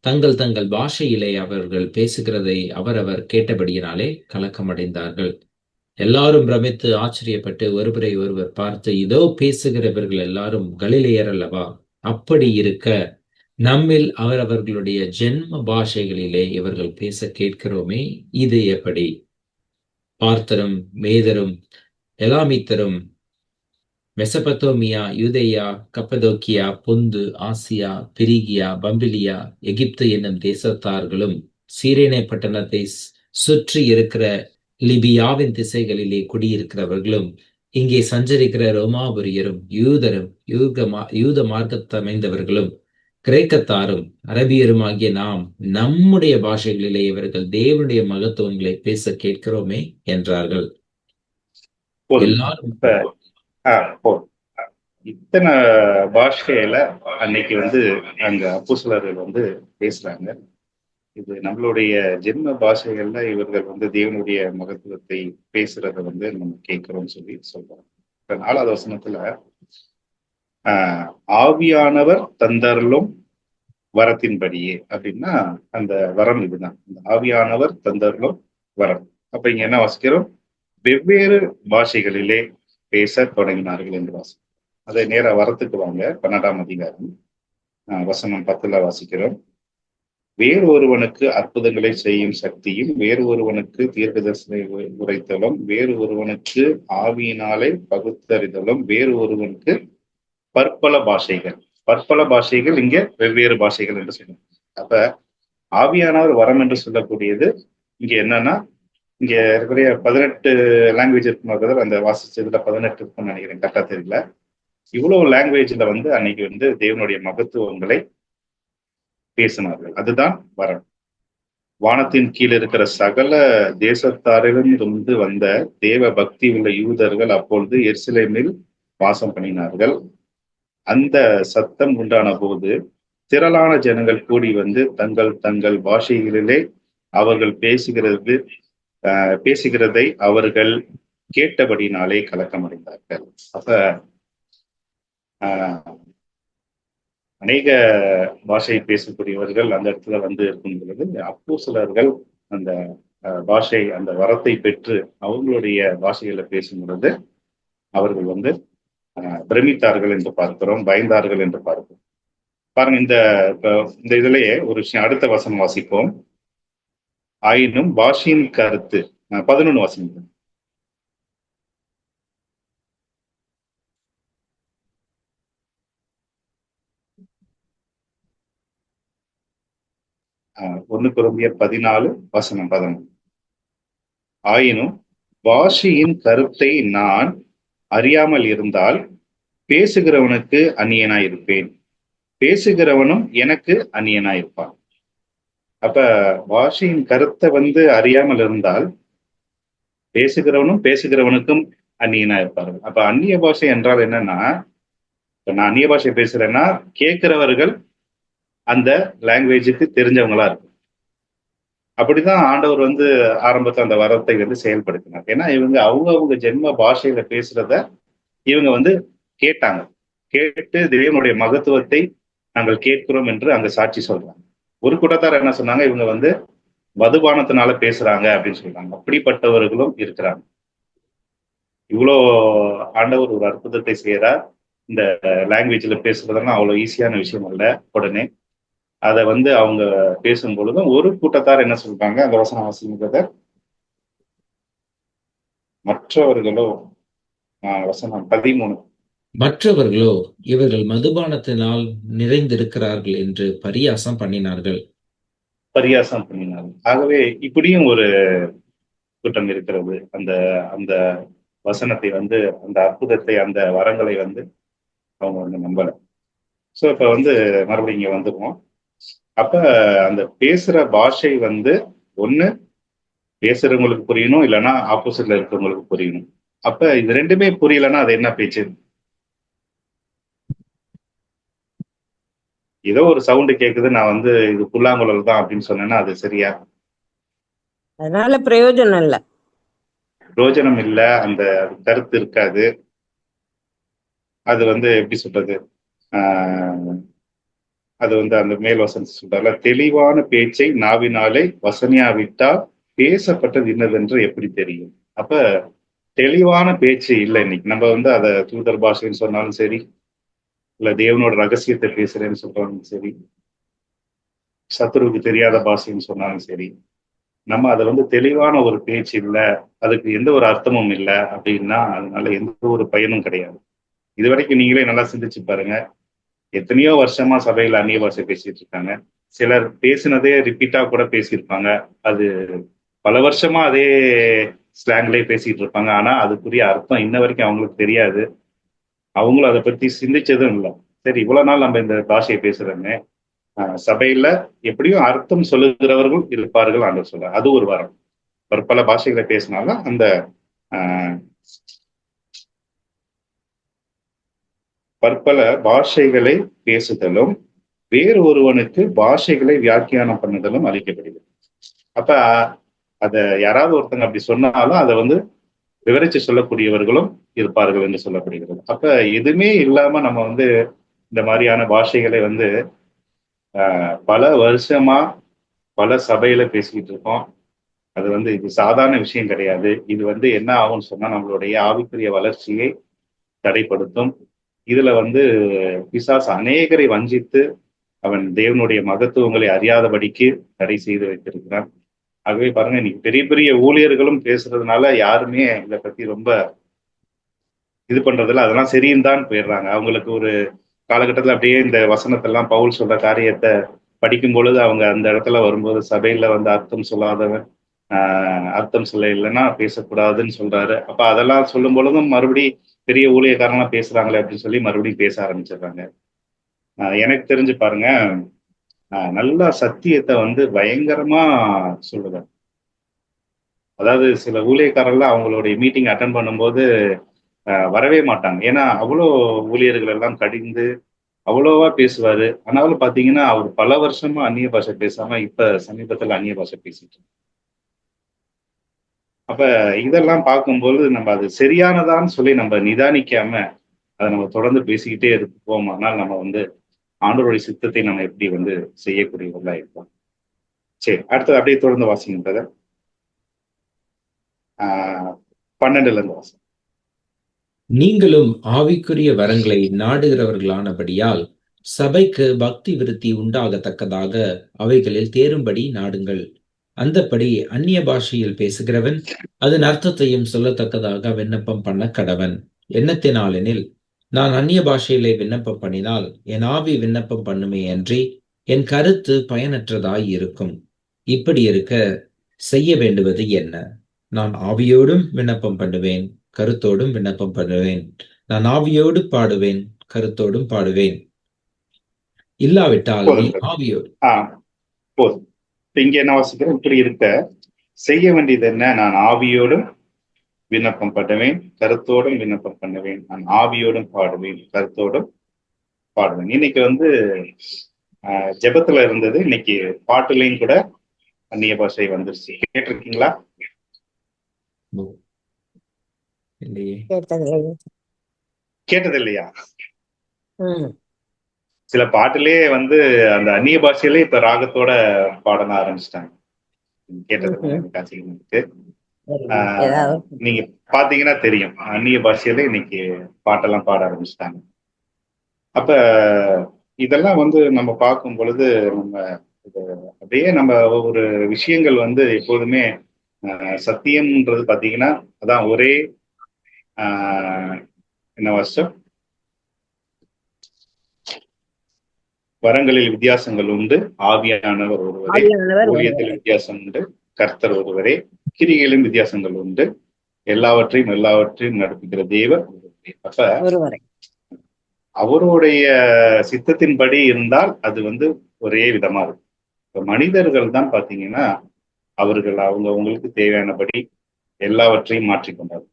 தங்கள் தங்கள் பாஷையிலே அவர்கள் பேசுகிறதை அவரவர் கேட்டபடியினாலே கலக்கமடைந்தார்கள். எல்லாரும் பிரமித்து ஆச்சரியப்பட்டு ஒருவரை ஒருவர் பார்த்து, இதோ பேசுகிறவர்கள் எல்லாரும் கலிலேயர் அல்லவா? அப்படி இருக்க நம்மில் அவரவர்களுடைய ஜென்ம பாஷைகளிலே இவர்கள் பேச கேட்கிறோமே, இது எப்படி? பார்த்தரும் மேதரும் எலாமித்தரும் மெசபத்தோமியா, யூதேயா, கப்பதோக்கியா, பொந்து, ஆசியா, பிரிகியா, பம்பிலியா, எகிப்து என்னும் தேசத்தார்களும் சீரேனே பட்டணத்தை சுற்றி இருக்கிற லிபியாவின் திசைகளிலே குடியிருக்கிறவர்களும் இங்கே சஞ்சரிக்கிற ரோமாபுரியரும் யூதரும் யூத மார்க்கத்தமைந்தவர்களும் கிரேக்கத்தாரும் அரபியருமாகிய நாம் நம்முடைய பாஷைகளிலே இவர்கள் தேவனுடைய மகத்துவங்களை பேச கேட்கிறோமே என்றார்கள். எல்லாரும் இத்தனை பாஷையில அன்னைக்கு வந்து அங்க அப்போஸ்தலர்கள் வந்து பேசுறாங்க. இது நம்மளுடைய ஜென்ம பாஷைகள்ல இவர்கள் வந்து தேவனுடைய மகத்துவத்தை பேசுறத வந்து நம்ம கேட்கிறோம்னு சொல்லி சொல்றோம். இப்ப 4வது வசனத்துல ஆவியானவர் தந்தருளும் வரத்தின்படியே அப்படின்னா அந்த வரம் இதுதான். இந்த ஆவியானவர் தந்தருளும் வரம். அப்ப இங்க என்ன வாசிக்கிறோம்? வெவ்வேறு பாஷைகளிலே பேச தொடங்கினார்கள் என்று வாசிக்கிறோம். அதை நேர வரத்துக்கு வாங்க. 12ஆம் அதிகாரம் வசனம் 10 வாசிக்கிறோம். வேறு ஒருவனுக்கு அற்புதங்களை செய்யும் சக்தியும், வேறு ஒருவனுக்கு தீர்க்கதரிசனை உரைத்தலும், வேறு ஒருவனுக்கு ஆவியினாலே பகுத்தறிதலும், வேறு ஒருவனுக்கு பற்பல பாஷைகள். பற்பல பாஷைகள் இங்க வெவ்வேறு பாஷைகள் என்று சொல்லுவோம். அப்ப ஆவியானவர் வரம் என்று சொல்லக்கூடியது இங்க என்னன்னா, இங்க இருக்கிற 18 லாங்குவேஜ் இருக்கும். அந்த வாசிச்சதுல 18 இருக்குன்னு நினைக்கிறேன், கரெக்டா தெரியல. இவ்வளவு லாங்குவேஜ்ல வந்து அன்னைக்கு வந்து தேவனுடைய மகத்துவங்களை பேசினார்கள். அதுதான் வரம். வானத்தின் கீழ் இருக்கிற சகல தேசத்தாரிலிருந்து வந்த தேவ பக்தி உள்ள யூதர்கள் அப்பொழுது எருசலேமில் வாசம் பண்ணினார்கள். அந்த சத்தம் உண்டான போது திரளான ஜனங்கள் கூடி வந்து தங்கள் தங்கள் பாஷைகளிலே அவர்கள் பேசுகிறதை அவர்கள் கேட்டபடினாலே கலக்கமடைந்தார்கள். அப்ப அநேக பாஷை பேசக்கூடியவர்கள் அந்த இடத்துல வந்து இருக்கும் பொழுது அப்போஸ்தலர்கள் அந்த பாஷை அந்த வரத்தை பெற்று அவங்களுடைய பாஷைகளை பேசும் பொழுது அவர்கள் வந்து பிரமித்தார்கள் என்று பார்க்கிறோம், பயந்தார்கள் என்று பார்க்கிறோம். பாருங்க, இந்த இதுலயே ஒரு விஷயம், அடுத்த வசனம் வாசிப்போம். ஆயினும் பாஷையின் கருத்து 11 வசனம். 1 கொரிந்தியர் 14:11. ஆயினும் பாஷையின் கருத்தை நான் அறியாமல் இருந்தால் பேசுகிறவனுக்கு அந்நியனாயிருப்பேன், பேசுகிறவனும் எனக்கு அந்நியனாயிருப்பான். அப்ப பாஷையின் கருத்தை அறியாமல் இருந்தால் பேசுகிறவனும் பேசுகிறவனுக்கும் அந்நியனா இருப்பார்கள். அப்ப அந்நிய பாஷை என்றால் என்னன்னா, இப்ப நான் அந்நிய பாஷை பேசுறேன்னா கேட்கிறவர்கள் அந்த லாங்குவேஜுக்கு தெரிஞ்சவங்களா இருக்கும். அப்படிதான் ஆண்டவர் ஆரம்பத்தில் அந்த வரத்தை செயல்படுத்தினார். ஏன்னா இவங்க அவங்க ஜென்ம பாஷையில பேசுறத இவங்க கேட்டாங்க. கேட்டு தேவனுடைய மகத்துவத்தை நாங்கள் கேட்கிறோம் என்று அங்க சாட்சி சொல்றாங்க. ஒரு கூட்டத்தார் என்ன சொன்னாங்க, இவங்க மதுபானத்தினால பேசுறாங்க அப்படின்னு சொல்றாங்க. அப்படிப்பட்டவர்களும் இருக்கிறாங்க. இவ்வளோ ஆண்டவர் ஒரு அற்புதத்தை செய்யறார். இந்த லாங்குவேஜ்ல பேசுறதெல்லாம் அவ்வளவு ஈஸியான விஷயம் அல்ல. உடனே அதை அவங்க பேசும் பொழுதும் ஒரு கூட்டத்தார் என்ன சொல்றாங்க, அந்த வசனம் வாசிக்கிறத மற்றவர்களோ, வசனம் 13, மற்றவர்களோ இவர்கள் மதுபானத்தினால் நிறைந்திருக்கிறார்கள் என்று பரியாசம் பண்ணினார்கள். ஆகவே இப்படியும் ஒரு கூட்டம் இருக்கிறது. அந்த அந்த வசனத்தை அந்த அற்புதத்தை, அந்த வரங்களை அவங்க நம்பல. ஸோ இப்ப மறுபடியும் இங்க வந்துருவோம். அப்ப அந்த பேசுற பாஷை ஒண்ணு பேசுறவங்களுக்கு புரியணும், இல்லைன்னா ஆப்போசிட்ல இருக்கிறவங்களுக்கு புரியணும். அப்ப இது ரெண்டுமே புரியலன்னா அது என்ன பேச்சு? ஏதோ ஒரு சவுண்டு கேக்குது, நான் இது புல்லாங்குழல் தான் அப்படின்னு சொன்னேன்னா அது சரியா? அதனால பிரயோஜனம் இல்லை. பிரயோஜனம் இல்லை. அந்த கருத்து இருக்காது. அது எப்படி சொல்றது, அது அந்த மேல் வசனம் சொல்றால, தெளிவான பேச்சை நாவினாலே வசனியாவிட்டால் பேசப்பட்டது இன்னதென்று எப்படி தெரியும்? அப்ப தெளிவான பேச்சு இல்லை. இன்னைக்கு நம்ம அதை தூதர் பாஷைன்னு சொன்னாலும் சரி, இல்ல தேவனோட ரகசியத்தை பேசுறேன்னு சொல்றாலும் சரி, சத்துருவுக்கு தெரியாத பாஷைன்னு சொன்னாலும் சரி, நம்ம அதை தெளிவான ஒரு பேச்சு இல்லை, அதுக்கு எந்த ஒரு அர்த்தமும் இல்லை அப்படின்னா அதனால எந்த ஒரு பயனும் கிடையாது. இது வரைக்கும் நீங்களே நல்லா சிந்திச்சு பாருங்க. எத்தனையோ வருஷமா சபையில அந்நிய பாஷை பேசிட்டு இருக்காங்க. சிலர் பேசினதே ரிப்பீட்டா கூட பேசியிருப்பாங்க. அது பல வருஷமா அதே ஸ்லாங்லேயே பேசிட்டு இருப்பாங்க. ஆனா அதுக்குரிய அர்த்தம் இன்ன வரைக்கும் அவங்களுக்கு தெரியாது. அவங்களும் அதை பத்தி சிந்திச்சதும் இல்லை. சரி, இவ்வளவு நாள் நம்ம இந்த பாஷையை பேசுறோமே, சபையில எப்படியும் அர்த்தம் சொல்லுகிறவர்கள் இருப்பார்கள் ஆண்டவர் சொல்றார். அது ஒரு வரம். பற்பல பாஷைகளை பேசினாலும் அந்த பற்பல பாஷைகளை பேசுதலும் வேறு ஒருவனுக்கு பாஷைகளை வியாக்கியானம் பண்ணுதலும் அளிக்கப்படுகிறது. அப்ப அத யாராவது ஒருத்தங்க அப்படி சொன்னாலும் அதை விவரிச்சு சொல்லக்கூடியவர்களும் இருப்பார்கள் என்று சொல்லப்படுகிறது. அப்ப எதுவுமே இல்லாம நம்ம இந்த மாதிரியான பாஷைகளை பல வருஷமா பல சபையில பேசிக்கிட்டு இருக்கோம். அது இது சாதாரண விஷயம் கிடையாது. இது என்ன ஆகும்னு சொன்னா நம்மளுடைய ஆவிக்குரிய வளர்ச்சியை தடைப்படுத்தும். இதுல பிசாசு அநேகரை வஞ்சித்து அவன் தேவனுடைய மகத்துவங்களை அறியாதபடிக்கு தடை செய்து வைத்திருக்கிறான். ஆகவே பாருங்க, இன்னைக்கு பெரிய பெரிய ஊழியர்களும் பேசுறதுனால யாருமே இதை பத்தி ரொம்ப இது பண்றதில்ல. அதெல்லாம் சரின்னு தான் போயிடுறாங்க. அவங்களுக்கு ஒரு காலகட்டத்துல அப்படியே இந்த வசனத்தெல்லாம் பவுல் சொல்ற காரியத்தை படிக்கும் பொழுது அவங்க அந்த இடத்துல வரும்போது சபையில அர்த்தம் சொல்லாதவன் அர்த்தம் சொல்ல இல்லைன்னா பேசக்கூடாதுன்னு சொல்றாரு. அப்ப அதெல்லாம் சொல்லும் பொழுதும் மறுபடி பெரிய ஊழியக்காரங்களாம் பேசுறாங்களே அப்படின்னு சொல்லி மறுபடியும் பேச ஆரம்பிச்சிடுறாங்க. எனக்கு தெரிஞ்சு பாருங்க, நல்லா சத்தியத்தை பயங்கரமா சொல்லுவேன். அதாவது சில ஊழியக்காரர்லாம் அவங்களுடைய மீட்டிங் அட்டன் பண்ணும்போது வரவே மாட்டாங்க. ஏன்னா அவ்வளோ ஊழியர்கள் எல்லாம் கடிந்து அவ்வளோவா பேசுவாரு. ஆனாலும் பாத்தீங்கன்னா அவர் பல வருஷமா அந்நிய பாஷை பேசாம இப்ப சமீபத்துல அந்நிய பாஷை பேசிட்டு. அப்ப இதெல்லாம் பார்க்கும்போது நம்ம அது சரியானதான்னு சொல்லி நம்ம நிதானிக்காம அதை நம்ம தொடர்ந்து பேசிக்கிட்டே இருப்போம். ஆனால் நம்ம ஆண்டவருடைய சித்தத்தை நம்ம எப்படி செய்யக்கூடியவர்களா இருப்போம். சரி, அடுத்தது அப்படியே தொடர்ந்து வாசிக்கின்றத 12ல இருந்து வாசி. நீங்களும் ஆவிக்குரிய வரங்களை நாடுகிறவர்களானபடியால் சபைக்கு பக்தி விருத்தி உண்டாகத்தக்கதாக அவைகளில் தேரும்படி நாடுங்கள். அந்தப்படி அந்நிய பாஷையில் பேசுகிறவன் அதன் அர்த்தத்தையும் சொல்லத்தக்கதாக விண்ணப்பம் பண்ண கடவன். எண்ணத்தினாலெனில் நான் அந்நிய பாஷையிலே விண்ணப்பம் பண்ணினால் என் ஆவி விண்ணப்பம் பண்ணுமே அன்றி என் கருத்து பயனற்றதாய் இருக்கும். இப்படி இருக்க செய்ய வேண்டுவது என்ன? நான் ஆவியோடும் விண்ணப்பம் பண்ணுவேன், கருத்தோடும் விண்ணப்பம் பண்ணுவேன். நான் ஆவியோடு பாடுவேன், கருத்தோடும் பாடுவேன். இல்லாவிட்டால் நீ போதும். ஆவியோடு. போதும். இங்க என்ன வாசிக்கிறேன்? இப்படி இருக்க செய்ய வேண்டியது என்ன? நான் ஆவியோடும் விண்ணப்பம் பண்ணுவேன், கருத்தோடும் விண்ணப்பம் பண்ணுவேன். நான் ஆவியோடும் பாடுவேன், கருத்தோடும் பாடுவேன். இன்னைக்கு ஜெபத்துல இருந்தது, இன்னைக்கு பாட்டுலையும் கூட அந்நிய பாஷை வந்துருச்சு. கேட்டிருக்கீங்களா? இல்லையே. கேட்டது இல்லையா? ம். சில பாட்டுலயே அந்த அந்நிய பாஷையிலே இப்ப ராகத்தோட பாடலாம் ஆரம்பிச்சிட்டாங்க. கேட்டது இருக்கு. நீங்க பாத்தீங்கன்னா தெரியும், அந்நிய பாஷையில இன்னைக்கு பாட்டெல்லாம் பாட ஆரம்பிச்சிட்டாங்க. அப்ப இதெல்லாம் நம்ம பார்க்கும் பொழுது நம்ம அப்படியே நம்ம ஒரு விஷயங்கள் எப்போதுமே சத்தியம்ன்றது பாத்தீங்கன்னா அதான் ஒரே என்ன வருஷம் வரங்களில் வித்தியாசங்கள் உண்டு, ஆவியானவர் ஒருவரே, ஊழியத்தில் வித்தியாசம் உண்டு, கர்த்தர் ஒருவரே, கிரிகளிலும் வித்தியாசங்கள் உண்டு, எல்லாவற்றையும் நடத்துகிற தேவன் ஒருவரே. அப்ப அவருடைய சித்தத்தின்படி இருந்தால் அது ஒரே விதமா இருக்கும். இப்ப மனிதர்கள் தான் பாத்தீங்கன்னா அவங்களுக்கு தேவையானபடி எல்லாவற்றையும் மாற்றிக்கொண்டார்.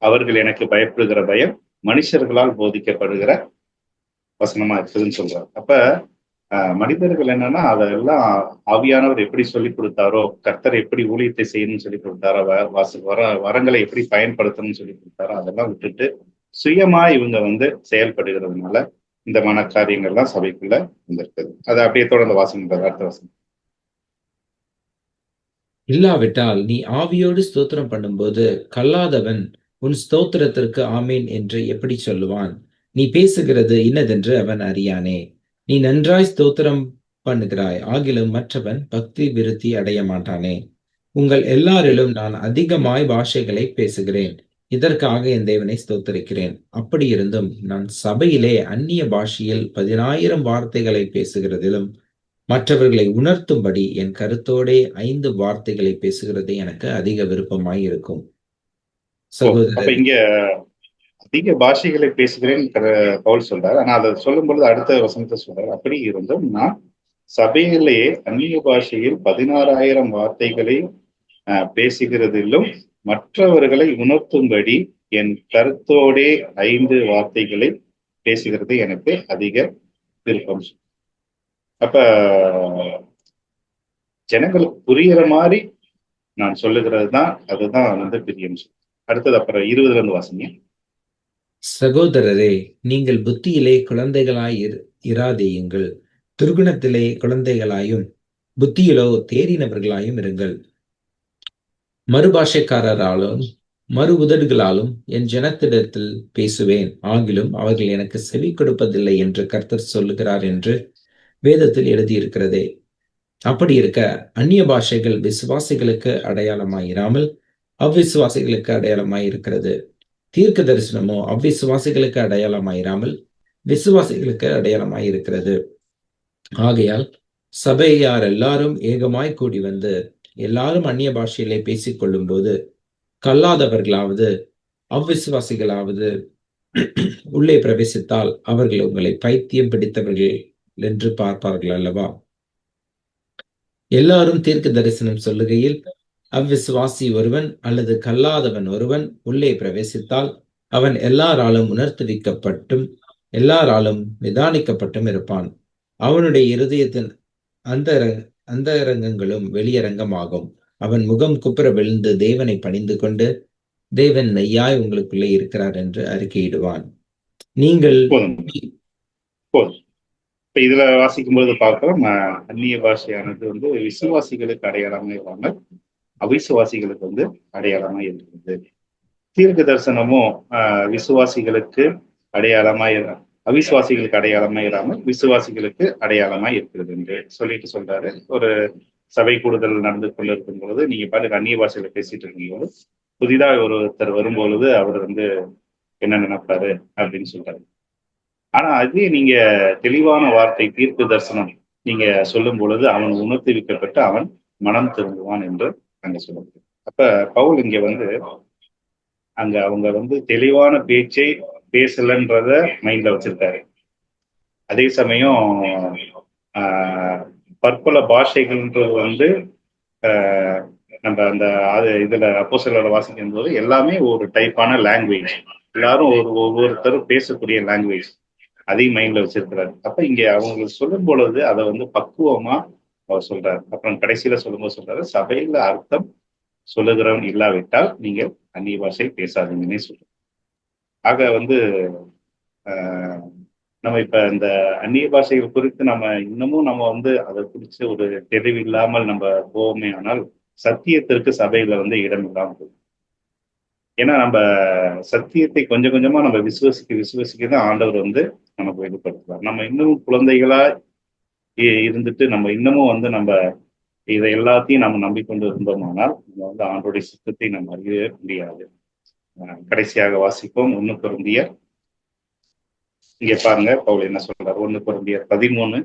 அவர்கள் எனக்கு பயப்படுகிற பயம் மனுஷர்களால் போதிக்கப்படுகிற வசனமா இருக்குதுன்னு சொல்றாரு. அப்ப மனிதர்கள் என்னன்னா அதெல்லாம் ஆவியானவர் எப்படி சொல்லி கொடுத்தாரோ, கர்த்தர் எப்படி ஊழியத்தை செய்யணும்னு சொல்லி கொடுத்தாரோ, வரங்களை எப்படி பயன்படுத்தணும்னு சொல்லி கொடுத்தாரோ அதெல்லாம் விட்டுட்டு சுயமா இவங்க செயல்படுகிறதுனால இந்த மனக்காரியங்கள்லாம் சபைக்குள்ள வந்திருக்குது. அதை அப்படியே தொடர்ந்து வாசனை அடுத்த வசனம். இல்லாவிட்டால் நீ ஆவியோடு ஸ்தோத்திரம் பண்ணும்போது கல்லாதவன் உன் ஸ்தோத்திரத்திற்கு ஆமேன் என்று எப்படி சொல்லுவான்? நீ பேசுகிறது இன்னதென்று அவன் அறியானே. நீ நன்றாய் ஸ்தோத்திரம் பண்ணுகிறாய், ஆகிலும் மற்றவன் பக்தி விருத்தி அடைய மாட்டானே. உங்கள் எல்லாரிலும் நான் அதிகமாய் பாஷைகளை பேசுகிறேன், இதற்காக என் தேவனை ஸ்தோத்தரிக்கிறேன். அப்படி இருந்தும் நான் சபையிலே அந்நிய பாஷையில் 10,000 வார்த்தைகளை பேசுகிறதிலும் மற்றவர்களை உணர்த்தும்படி என் கருத்தோடே 5 வார்த்தைகளை பேசுகிறது எனக்கு அதிக விருப்பமாய் இருக்கும். சகோதரர், இங்க அதிக பாஷைகளை பேசுகிறேன் பவுல் சொல்றாரு. ஆனா அதை சொல்லும் பொழுது அடுத்த வசனத்தை சொல்றாரு, அப்படி இருந்தும் நான் சபையிலேயே அந்நிய பாஷையில் 16,000 வார்த்தைகளை பேசுகிறதிலும் மற்றவர்களை உணர்த்தும்படி என் கருத்தோடே 5 வார்த்தைகளை பேசுகிறது எனக்கு அதிக விருப்பம். அப்ப ஜனங்களுக்கு புரிகிற மாதிரி நான் சொல்லுகிறது தான், அதுதான் பிரியம். அடுத்தது அப்புறம் 20ல இருந்து வாசிங்க. சகோதரரே, நீங்கள் புத்தியிலே குழந்தைகளாய் இராதேயுங்கள், துர்குணத்திலே குழந்தைகளாயும் புத்தியிலோ தேறினவர்களாயும் இருங்கள். மறுபாஷைக்காரராலும் மறு உதடுகளாலும் என் ஜனத்திடத்தில் பேசுவேன், ஆகிலும் அவர்கள் எனக்கு செவி கொடுப்பதில்லை என்று கர்த்தர் சொல்லுகிறார் என்று வேதத்தில் எழுதியிருக்கிறதே. அப்படி இருக்க அந்நிய பாஷைகள் விசுவாசிகளுக்கு அடையாளமாயிராமல் அவ்விசுவாசிகளுக்கு அடையாளமாயிருக்கிறது. தீர்க்க தரிசனமோ அவ்விசுவாசிகளுக்கு அடையாளமாயிராமல் விசுவாசிகளுக்கு அடையாளமாயிருக்கிறது. ஆகையால் சபையார் எல்லாரும் ஏகமாய் கூடி வந்து எல்லாரும் அந்நிய பாஷையிலே பேசிக் கொள்ளும் போது கல்லாதவர்களாவது அவ்விசுவாசிகளாவது உள்ளே பிரவேசித்தால் அவர்கள் உங்களை பைத்தியம் பிடித்தவர்கள் என்று பார்ப்பார்கள் அல்லவா? எல்லாரும் தீர்க்க தரிசனம் சொல்லுகையில் அவ்விசுவாசி ஒருவன் அல்லது கல்லாதவன் ஒருவன் உள்ளே பிரவேசித்தால் அவன் எல்லாராலும் உணர்த்துவிக்கப்பட்டும் எல்லாராலும் நிதானிக்கப்பட்டும் இருப்பான். அவனுடைய இருதயத்தின் அந்தரங்கங்களும் வெளியரங்கமாகும். அவன் முகம் குப்புற விழுந்து தேவனை பணிந்து கொண்டு தேவன் மெய்யாய் உங்களுக்குள்ளே இருக்கிறார் என்று அறிக்கையிடுவான். நீங்கள் இதுல வாசிக்கும் போது பார்க்கிறோம், அந்நிய பாஷையானது விசுவாசிகளுக்கு அடையாளமா இல்லாமல் அவிசுவாசிகளுக்கு அடையாளமா இருக்கிறது. தீர்க்க தரிசனமும் விசுவாசிகளுக்கு அடையாளமா அவிசுவாசிகளுக்கு அடையாளமா இல்லாமல் விசுவாசிகளுக்கு அடையாளமா இருக்கிறது என்று சொல்றாரு. ஒரு சபை கூடுதல் நடந்து கொண்டிருக்கும் பொழுது நீங்க பாட்டுக்கு அந்நிய பாஷையில பேசிட்டு இருக்கும்போது புதிதாக ஒருத்தர் வரும்பொழுது அவர் என்ன நினைப்பாரு அப்படின்னு சொல்றாரு. ஆனா அதே நீங்க தெளிவான வார்த்தை தீர்க்க தரிசனம் நீங்க சொல்லும் பொழுது அவன் உணர்த்துவிக்கப்பட்டு அவன் மனம் திரும்புவான் என்று அங்க சொல்லுது. அப்ப பவுல் இங்க வந்து அங்க அவங்க வந்து தெளிவான பேச்சை பேசலன்றத மைண்ட்ல வச்சிருக்காரு. அதே சமயம் பற்பல பாஷைகள்ன்றது வந்து நம்ம அந்த இதுல அப்போஸ்தலரோட வாசிக்கும் போது எல்லாமே ஒரு டைப்பான லாங்குவேஜ், எல்லாரும் ஒவ்வொருத்தரும் பேசக்கூடிய லாங்குவேஜ், அதையும் மைண்ட்ல வச்சிருக்கிறாரு. அப்ப இங்க அவங்களுக்கு சொல்லும் பொழுது அதை வந்து பக்குவமா அவர் சொல்றாரு. அப்புறம் கடைசியில சொல்லும்போது சொல்றாரு, சபையில அர்த்தம் சொல்லுகிறவன் இல்லாவிட்டால் நீங்கள் அந்நிய பாஷை பேசாதீங்கன்னே சொல்றாரு. ஆக வந்து நம்ம இப்ப இந்த அந்நிய பாஷைகள் குறித்து நம்ம இன்னமும் நம்ம வந்து அதை குறித்து ஒரு தெளிவு இல்லாமல் நம்ம போவோமே, ஆனால் சத்தியத்திற்கு சபையில வந்து இடம் இல்லாமல் போகும். ஏன்னா நம்ம சத்தியத்தை கொஞ்சம் கொஞ்சமா நம்ம விசுவசிக்க தான் ஆண்டவர் வந்து நமக்கு வெளிப்படுத்துவார். நம்ம இன்னமும் குழந்தைகளா இருந்துட்டு நம்ம இன்னமும் வந்து நம்ம இதை எல்லாத்தையும் நம்ம நம்பிக்கொண்டு இருந்தோமானால் நம்ம வந்து ஆண்டோடைய சித்தத்தை நம்ம அறியவே முடியாது. கடைசியாக வாசிப்போம் 1 கொரிந்தியர். இங்க பாருங்க பவுல் என்ன சொல்றாரு. 1 கொரிந்தியர் 13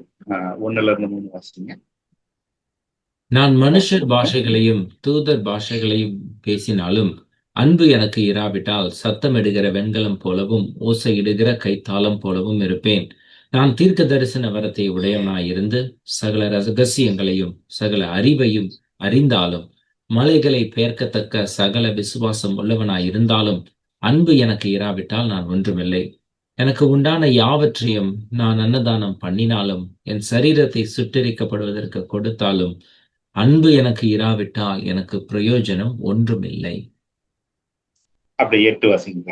1-3 வாசிங்க. நான் மனுஷர் பாஷைகளையும் தூதர் பாஷைகளையும் பேசினாலும் அன்பு எனக்கு இராவிட்டால் சத்தமிடுகிற வெண்கலம் போலவும் ஓசையிடுகிற கைத்தாளம் போலவும் இருப்பேன். நான் தீர்க்க தரிசன வரத்தை உடையவனாயிருந்து சகல ரகசியங்களையும் சகல அறிவையும் அறிந்தாலும் மலைகளை பெயர்க்கத்தக்க சகல விசுவாசம் உள்ளவனாயிருந்தாலும் அன்பு எனக்கு இராவிட்டால் நான் ஒன்றுமில்லை. எனக்கு உண்டான யாவற்றையும் நான் அன்னதானம் பண்ணினாலும் என் சரீரத்தை சுட்டரிக்கப்படுவதற்கு கொடுத்தாலும் அன்பு எனக்கு இராவிட்டால் எனக்கு பிரயோஜனம் ஒன்றுமில்லை. அப்படி 8 வாசிங்க.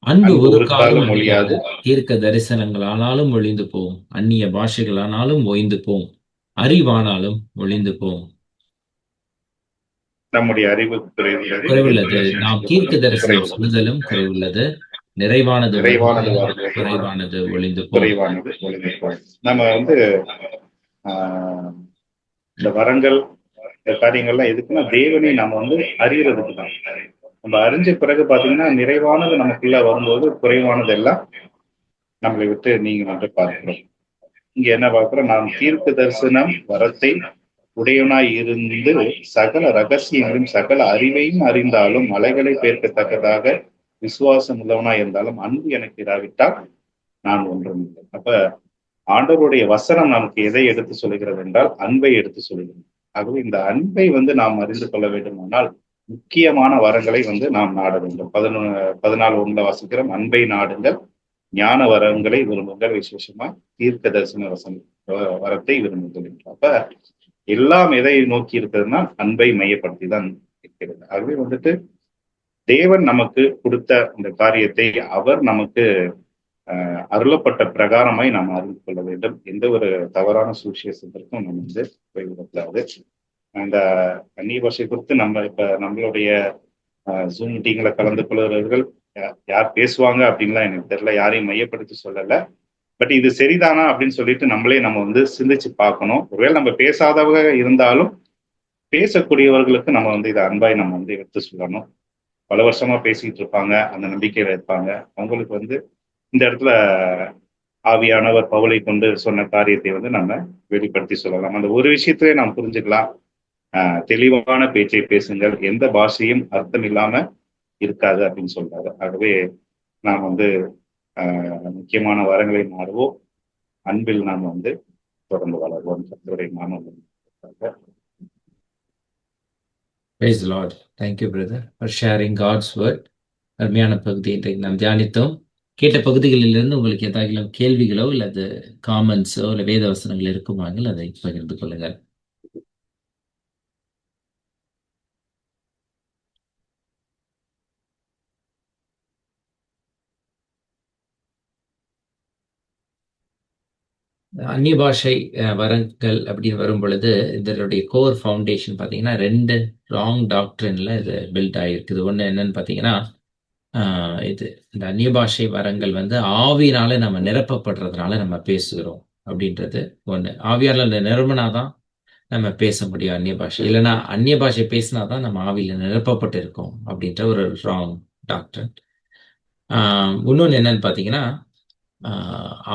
அன்பு ஒரு காலம் ஒழியாது. தீர்க்க தரிசனங்களானாலும் ஒழிந்து போம், அந்நிய பாஷைகளானாலும் ஓய்ந்து போம், அறிவானாலும் ஒழிந்து போம். நம்முடைய அறிவு குறைவுள்ளது. நாம் தீர்க்க தரிசனம் சொல்லுதலும் குறைவுள்ளது. நிறைவானது குறைவானது ஒழிந்து போம். நம்ம வந்து இந்த வரங்கள் இந்த காரியங்கள்லாம் எதுக்குன்னா தேவனை நம்ம வந்து அறியறதுக்கு தான். நம்ம அறிஞ்ச பிறகு பாத்தீங்கன்னா நிறைவானது நமக்குள்ள வரும்போது குறைவானது எல்லாம் நம்மளை விட்டு நீங்க வந்து பார்க்கிறோம். இங்க என்ன பார்க்கிறோம், நாம் தீர்க்க தரிசனம் வரத்தை உடையவனாய் இருந்து சகல ரகசியங்களையும் சகல அறிவையும் அறிந்தாலும் மலைகளை பெயர்க்கத்தக்கதாக விசுவாசம் உள்ளவனாய் இருந்தாலும் அன்பு எனக்கு இராவிட்டால் நான் ஒன்றும் இல்லை. அப்ப ஆண்டவருடைய வசனம் நமக்கு எதை எடுத்து சொல்லுகிறது என்றால் அன்பை எடுத்து சொல்லுகிறது. ஆகவே இந்த அன்பை வந்து நாம் அறிந்து கொள்ள வேண்டுமானால் முக்கியமான வரங்களை வந்து நாம் நாட வேண்டும். 14:1 வாசிக்கிறோம், அன்பை நாடுங்கள், ஞான வரங்களை விரும்புங்கள், விசேஷமா தீர்க்க தரிசன வரத்தை விரும்புங்கள் என்று. அப்ப எல்லாம் எதை நோக்கி இருக்கிறதுனா அன்பை மையப்படுத்தி தான் இருக்கிறது. ஆகவே வந்துட்டு தேவன் நமக்கு கொடுத்த இந்த காரியத்தை அவர் நமக்கு அருளப்பட்ட பிரகாரமாய் நாம் அறிந்து கொள்ள வேண்டும். எந்த ஒரு தவறான சுவிசேஷத்திற்கும் நம்ம வந்து போய்விடக்கூடாது. அந்த அந்நிய பாஷை குறித்து நம்ம இப்ப நம்மளுடைய ஜூம் மீட்டிங்ல கலந்து கொள்கிறவர்கள் யார் பேசுவாங்க அப்படின்லாம் எனக்கு தெரியல, யாரையும் மையப்படுத்தி சொல்லலை. பட் இது சரிதானா அப்படின்னு சொல்லிட்டு நம்மளே நம்ம வந்து சிந்திச்சு பார்க்கணும். ஒருவேளை நம்ம பேசாதவங்க இருந்தாலும் பேசக்கூடியவர்களுக்கு நம்ம வந்து இதை அன்பாய் நம்ம வந்து எடுத்து சொல்லணும். பல வருஷமா பேசிட்டு இருப்பாங்க, அந்த நம்பிக்கையில இருப்பாங்க. அவங்களுக்கு வந்து இந்த இடத்துல ஆவியானவர் பவுலை கொண்டு சொன்ன காரியத்தை வந்து நம்ம வெளிப்படுத்தி சொல்லலாம். அந்த ஒரு விஷயத்திலே நாம் புரிஞ்சுக்கலாம், தெளிவான பேச்சை பேசுங்கள், எந்த பாஷையும் அர்த்தம் இல்லாம இருக்காது அப்படின்னு சொல்றாரு. ஆகவே நாம் வந்து முக்கியமான வரங்களை நாடுவோம், அன்பில் நாம் வந்து தொடர்ந்து வளர்வோம். கர்த்தருடைய நாமம். Praise the Lord. Thank you, brother, for sharing God's word. அருமையான பகுதியை நாம் தியானித்தோம். கேட்ட பகுதிகளிலிருந்து உங்களுக்கு ஏதாவது கேள்விகளோ இல்லது காமெண்ட்ஸோ இல்லை வேத வசனங்கள் இருக்குமாங்கள் அதை பகிர்ந்து கொள்ளுங்கள். அந்நிய பாஷை வரங்கள் அப்படின்னு வரும் பொழுது இதனுடைய கோர் ஃபவுண்டேஷன் பார்த்தீங்கன்னா 2 ராங் டாக்டரின்ல இது பில்ட் ஆகிருக்குது. ஒன்று என்னன்னு பார்த்தீங்கன்னா, இது இந்த அந்நிய பாஷை வரங்கள் வந்து ஆவியினால நம்ம நிரப்பப்படுறதுனால நம்ம பேசுகிறோம் அப்படின்றது ஒன்று. ஆவியால நிரம்பினாதான் நம்ம பேச முடியும் அந்நிய பாஷை, இல்லைன்னா அந்நிய பாஷை பேசினாதான் நம்ம ஆவியில நிரப்பப்பட்டு இருக்கோம் அப்படின்ற ஒரு ராங் டாக்டர். இன்னொன்று என்னன்னு பார்த்தீங்கன்னா,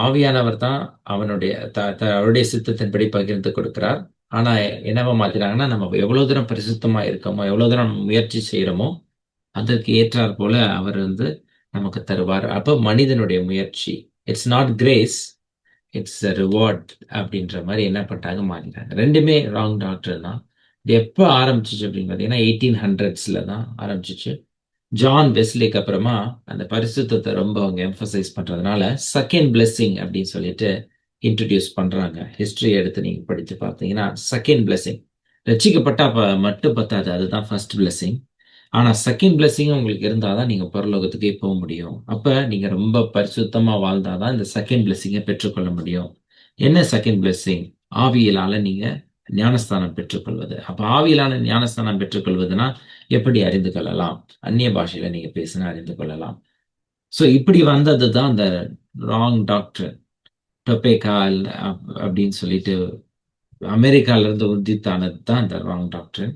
ஆவியானவர் தான் அவருடைய சித்தத்தின்படி பகிர்ந்து கொடுக்கிறார். ஆனா என்னவா மாத்தினாங்கன்னா, நம்ம எவ்வளவு தூரம் பரிசுத்தமா இருக்கோமோ, எவ்வளவு தூரம் முயற்சி செய்யறோமோ, அதற்கு ஏற்றாற் போல அவர் நமக்கு தருவார். அப்ப மனிதனுடைய முயற்சி, it's not grace, it's a reward அப்படின்ற மாதிரி என்ன பண்ணிட்டாங்க, மாறிட்டாங்க. ரெண்டுமே ராங் டாக்டர் தான். இது எப்போ ஆரம்பிச்சிச்சு அப்படின்னு பார்த்தீங்கன்னா 1800s தான் ஆரம்பிச்சிச்சு. ஜான் வெஸ்லிக்கு அப்புறமா அந்த பரிசுத்தத்தை ரொம்ப அவங்க எம்பசைஸ் பண்றதுனால செகண்ட் பிளெஸிங் அப்படின்னு சொல்லிட்டு இன்ட்ரடியூஸ் பண்றாங்க. ஹிஸ்டரி எடுத்து நீங்க படித்து பார்த்தீங்கன்னா செகண்ட் பிளெஸிங், ரட்சிக்கப்பட்டா மட்டும் பத்தாது, அதுதான் ஃபர்ஸ்ட் பிளெஸிங். ஆனா செகண்ட் பிளெஸிங் உங்களுக்கு இருந்தாதான் நீங்க பரலோகத்துக்கே போக முடியும். அப்ப நீங்க ரொம்ப பரிசுத்தமா வாழ்ந்தாதான் இந்த செகண்ட் பிளெஸிங்கை பெற்றுக்கொள்ள முடியும். என்ன செகண்ட் பிளெஸிங்? ஆவியிலால நீங்க ஞானஸ்தானம் பெற்றுக்கொள்வது. அப்ப ஆவியிலான ஞானஸ்தானம் பெற்றுக்கொள்வதுன்னா எப்படி அறிந்து கொள்ளலாம்? அந்நிய பாஷையில நீங்க பேசினா அறிந்து கொள்ளலாம். சோ இப்படி வந்தது தான் இந்த ராங் டாக்டர். டொபேக்கா அப்படின்னு சொல்லிட்டு அமெரிக்கால இருந்து உதித்தானது தான் இந்த ராங் டாக்டர்.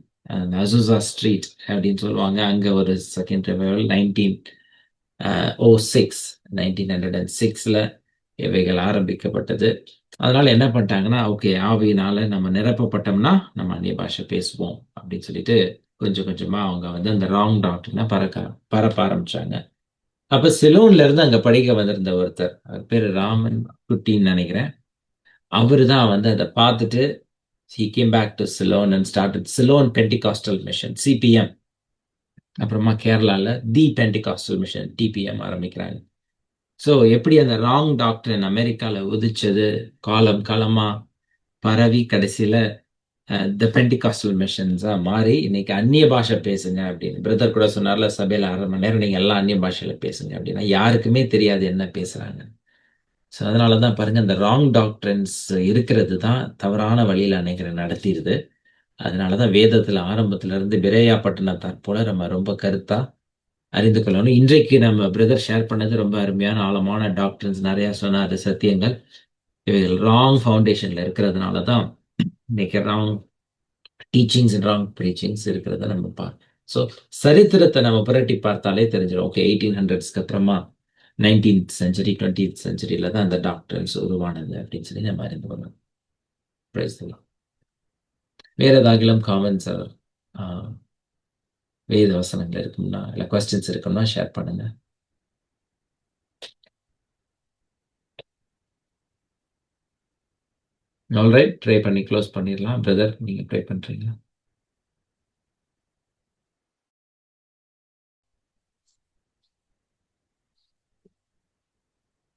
அசுசா ஸ்ட்ரீட் அப்படின்னு சொல்லுவாங்க. அங்க ஒரு செகண்ட் ரிவைவல் 1906 இவைகள் ஆரம்பிக்கப்பட்டது. அதனால என்ன பண்ணிட்டாங்கன்னா, ஓகே ஆவியினால நம்ம நிரப்பப்பட்டோம்னா நம்ம அந்நிய பாஷை பேசுவோம் அப்படின்னு சொல்லிட்டு கொஞ்சம் கொஞ்சமா அவங்க அந்த ராங் டாக்டர்னா பரப்ப ஆரம்பிச்சாங்க. அப்ப சிலோன்ல இருந்து அங்க படிக்க வந்திருந்த ஒருத்தர், அவர் பேரு ராமன் குட்டின்னு நினைக்கிறேன். அவரு தான் அதை பார்த்துட்டு he came back to Ceylon and started Ceylon Pentecostal Mission, CPM. அப்புறமா கேரளால தி பென்டிகாஸ்டல் மிஷன், TPM ஆரம்பிக்கிறாங்க. ஸோ எப்படி அந்த ராங் டாக்டர் அமெரிக்கால உதிச்சது காலம் காலமா பரவி கடைசியில த பென்டிகாஸ்டல் மிஷன்ஸா மாறி இன்னைக்கு அந்நிய பாஷை பேசுங்க அப்படின்னு பிரதர் கூட சொன்னார்ல, சபையில 1/2 மணி நேரம் நீங்க எல்லாம் அந்நிய பாஷையில பேசுங்க அப்படின்னா யாருக்குமே தெரியாது என்ன பேசுறாங்க. ஸோ அதனாலதான் பாருங்க, இந்த ராங் டாக்டர்ஸ் இருக்கிறது தான் தவறான வழியில அநேகரை நடத்திடுது. அதனாலதான் வேதத்துல ஆரம்பத்துல இருந்து பெரேயா பட்டணத்தார் போல நம்ம ரொம்ப கருத்தா அறிந்து கொள்ளணும். இன்றைக்கு நம்ம பிரதர் ஷேர் பண்ணது ரொம்ப அருமையான ஆழமான டாக்டர்ஸ் நிறைய சொன்னாரு, சத்தியங்கள். இவைகள் ராங் ஃபவுண்டேஷன்ல இருக்கிறதுனாலதான் இன்னைக்கு wrong teachings and wrong preachings இருக்கிறத நம்ம ஸோ சரித்திரத்தை நம்ம புரட்டி பார்த்தாலே தெரிஞ்சிடும். ஓகே 1800s அப்புறமா 19th century 20th centuryல தான் அந்த டாக்டர்ஸ் உருவானது அப்படின்னு சொல்லி நம்ம அறிந்து கொள்ளணும். வேற ஏதாகிலும் காமெண்ட்ஸ் வேத வசனங்கள் இருக்கும்னா இல்லை கொஸ்டின்ஸ் இருக்கும்னா ஷேர் பண்ணுங்க. ஆல்ரைட், ட்ரை பண்ணி க்ளோஸ் பண்ணிடலாம். பிரதர் நீங்க ட்ரை பண்றீங்களா?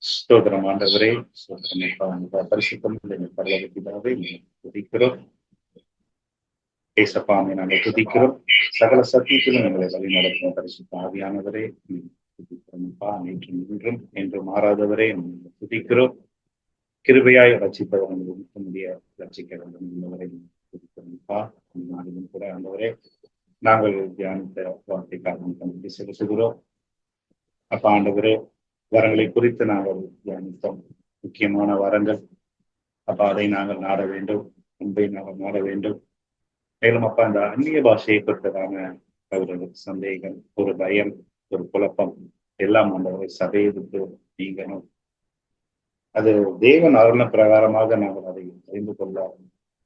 ஸ்தோத்திரம் ஆண்டவரே, ஸ்தோத்திரம் பரிசுத்தம் பரலோகத்திலே துதிக்கிறோம். ஏசப்பாமை நாங்கள் துதிக்கிறோம். சகல சத்தியத்திலும் எங்களை வழி நடத்தும் பரிசுத்த ஆவியானவரே துதிக்கிறோம்ப்பா. நேற்றும் இன்றும் என்றும் மாறாதவரே துதிக்கிறோம். கிருபையாய் ரட்சிப்பவர் முடிய ரட்சிக்க வேண்டும் என்பவரை துதிக்கிறோம்ப்பா. நாளிலும் கூட ஆண்டவரே நாங்கள் தியானித்த வார்த்தைக்காக நன்றி செலுத்துகிறோம். அப்பா ஆண்டவரே, வரங்களை குறித்து நாங்கள் தியானித்தோம். முக்கியமான வரங்கள் அப்பா, அதை நாங்கள் நாட வேண்டும், அன்பை நாங்கள் நாட வேண்டும். மேலும் அப்பா அந்த அந்நிய பாஷையை குறித்ததான அவர்களுக்கு சந்தேகம், ஒரு பயம், ஒரு குழப்பம் எல்லாம் ஆண்டவரை சபையை விட்டு நீங்கணும். அது தேவன் அருள பிரகாரமாக நாங்கள் அதை அறிந்து கொள்ள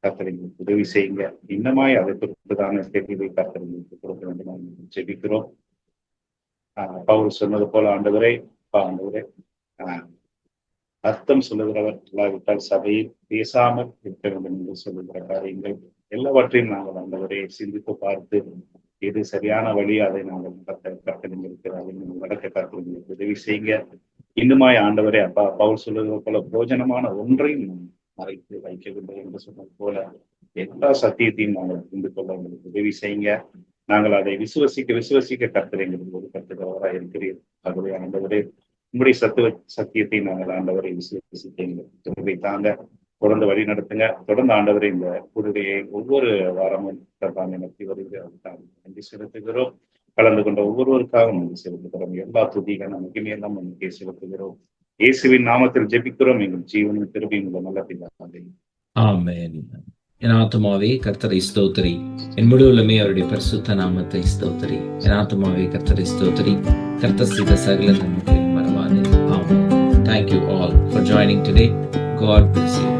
கர்த்தருக்கு உதவி செய்யுங்க. இன்னமாய் அதை குறித்ததான தெளிவை கர்த்தருக்கு கொடுக்க வேண்டும் ஜெபிக்கிறோம். பவுல் சொன்னது போல ஆண்டவரே அர்த்தம் சொல்லுகிறவர் இல்லாவிட்டால் சபையில் பேசாமல் இருக்க வேண்டும் என்று சொல்லுகிற காரியங்கள் எல்லாவற்றையும் நாங்கள் ஆண்டவரை சிந்தித்து பார்த்து எது சரியான வழி அதை நாங்கள் நடக்க கர்த்தருக்கு உதவி செய்யுங்க. இன்னுமாய் ஆண்டவரே அப்பா பவுல் சொல்லுகிற போல பிரோஜனமான ஒன்றையும் மறைத்து வைக்கவில்லை என்று சொன்னது போல எல்லா சத்தியத்தையும் நாங்கள் புரிந்து கொள்ள எங்களுக்கு உதவி செய்யுங்க. நாங்கள் அதை விசுவசிக்க கர்த்தர் எங்களுக்கு ஒரு கருத்துக்கிறவராக இருக்கிறீர். ஆகவே ஆண்டவரே உங்களுடைய சத்தியத்தை நாங்கள் ஆண்டவரை விசுவசிக்க எங்களுக்கு தாங்க, தொடர்ந்து வழி நடத்துங்க. தொடர்ந்து ஆண்டவரை இந்த கூடுகையை ஒவ்வொரு வாரமும் நடத்தி வருகிறோம். நன்றி செலுத்துகிறோம். கலந்து கொண்ட ஒவ்வொருவருக்காக நன்றி செலுத்துகிறோம். எல்லா துதிகள் மகிமையெல்லாம் நமக்கு செலுத்துகிறோம். இயேசுவின் நாமத்தில் ஜெபிக்கிறோம். எங்கள் ஜீவனும் திரும்பியும் உள்ள நல்ல பிதாவே. ஆமென். என் ஆத்துமாவே கர்த்தரை ஸ்தோத்திரி, என் முழுவலுமே அவருடைய பரிசுத்த நாமத்தை ஸ்தோத்திரி. என் ஆத்துமாவே கர்த்தரை ஸ்தோத்திரி, கர்த்தர் செய்த சகல நன்மைகளையும் மறவாதே. ஆமென். Thank you all. joining today. God bless you.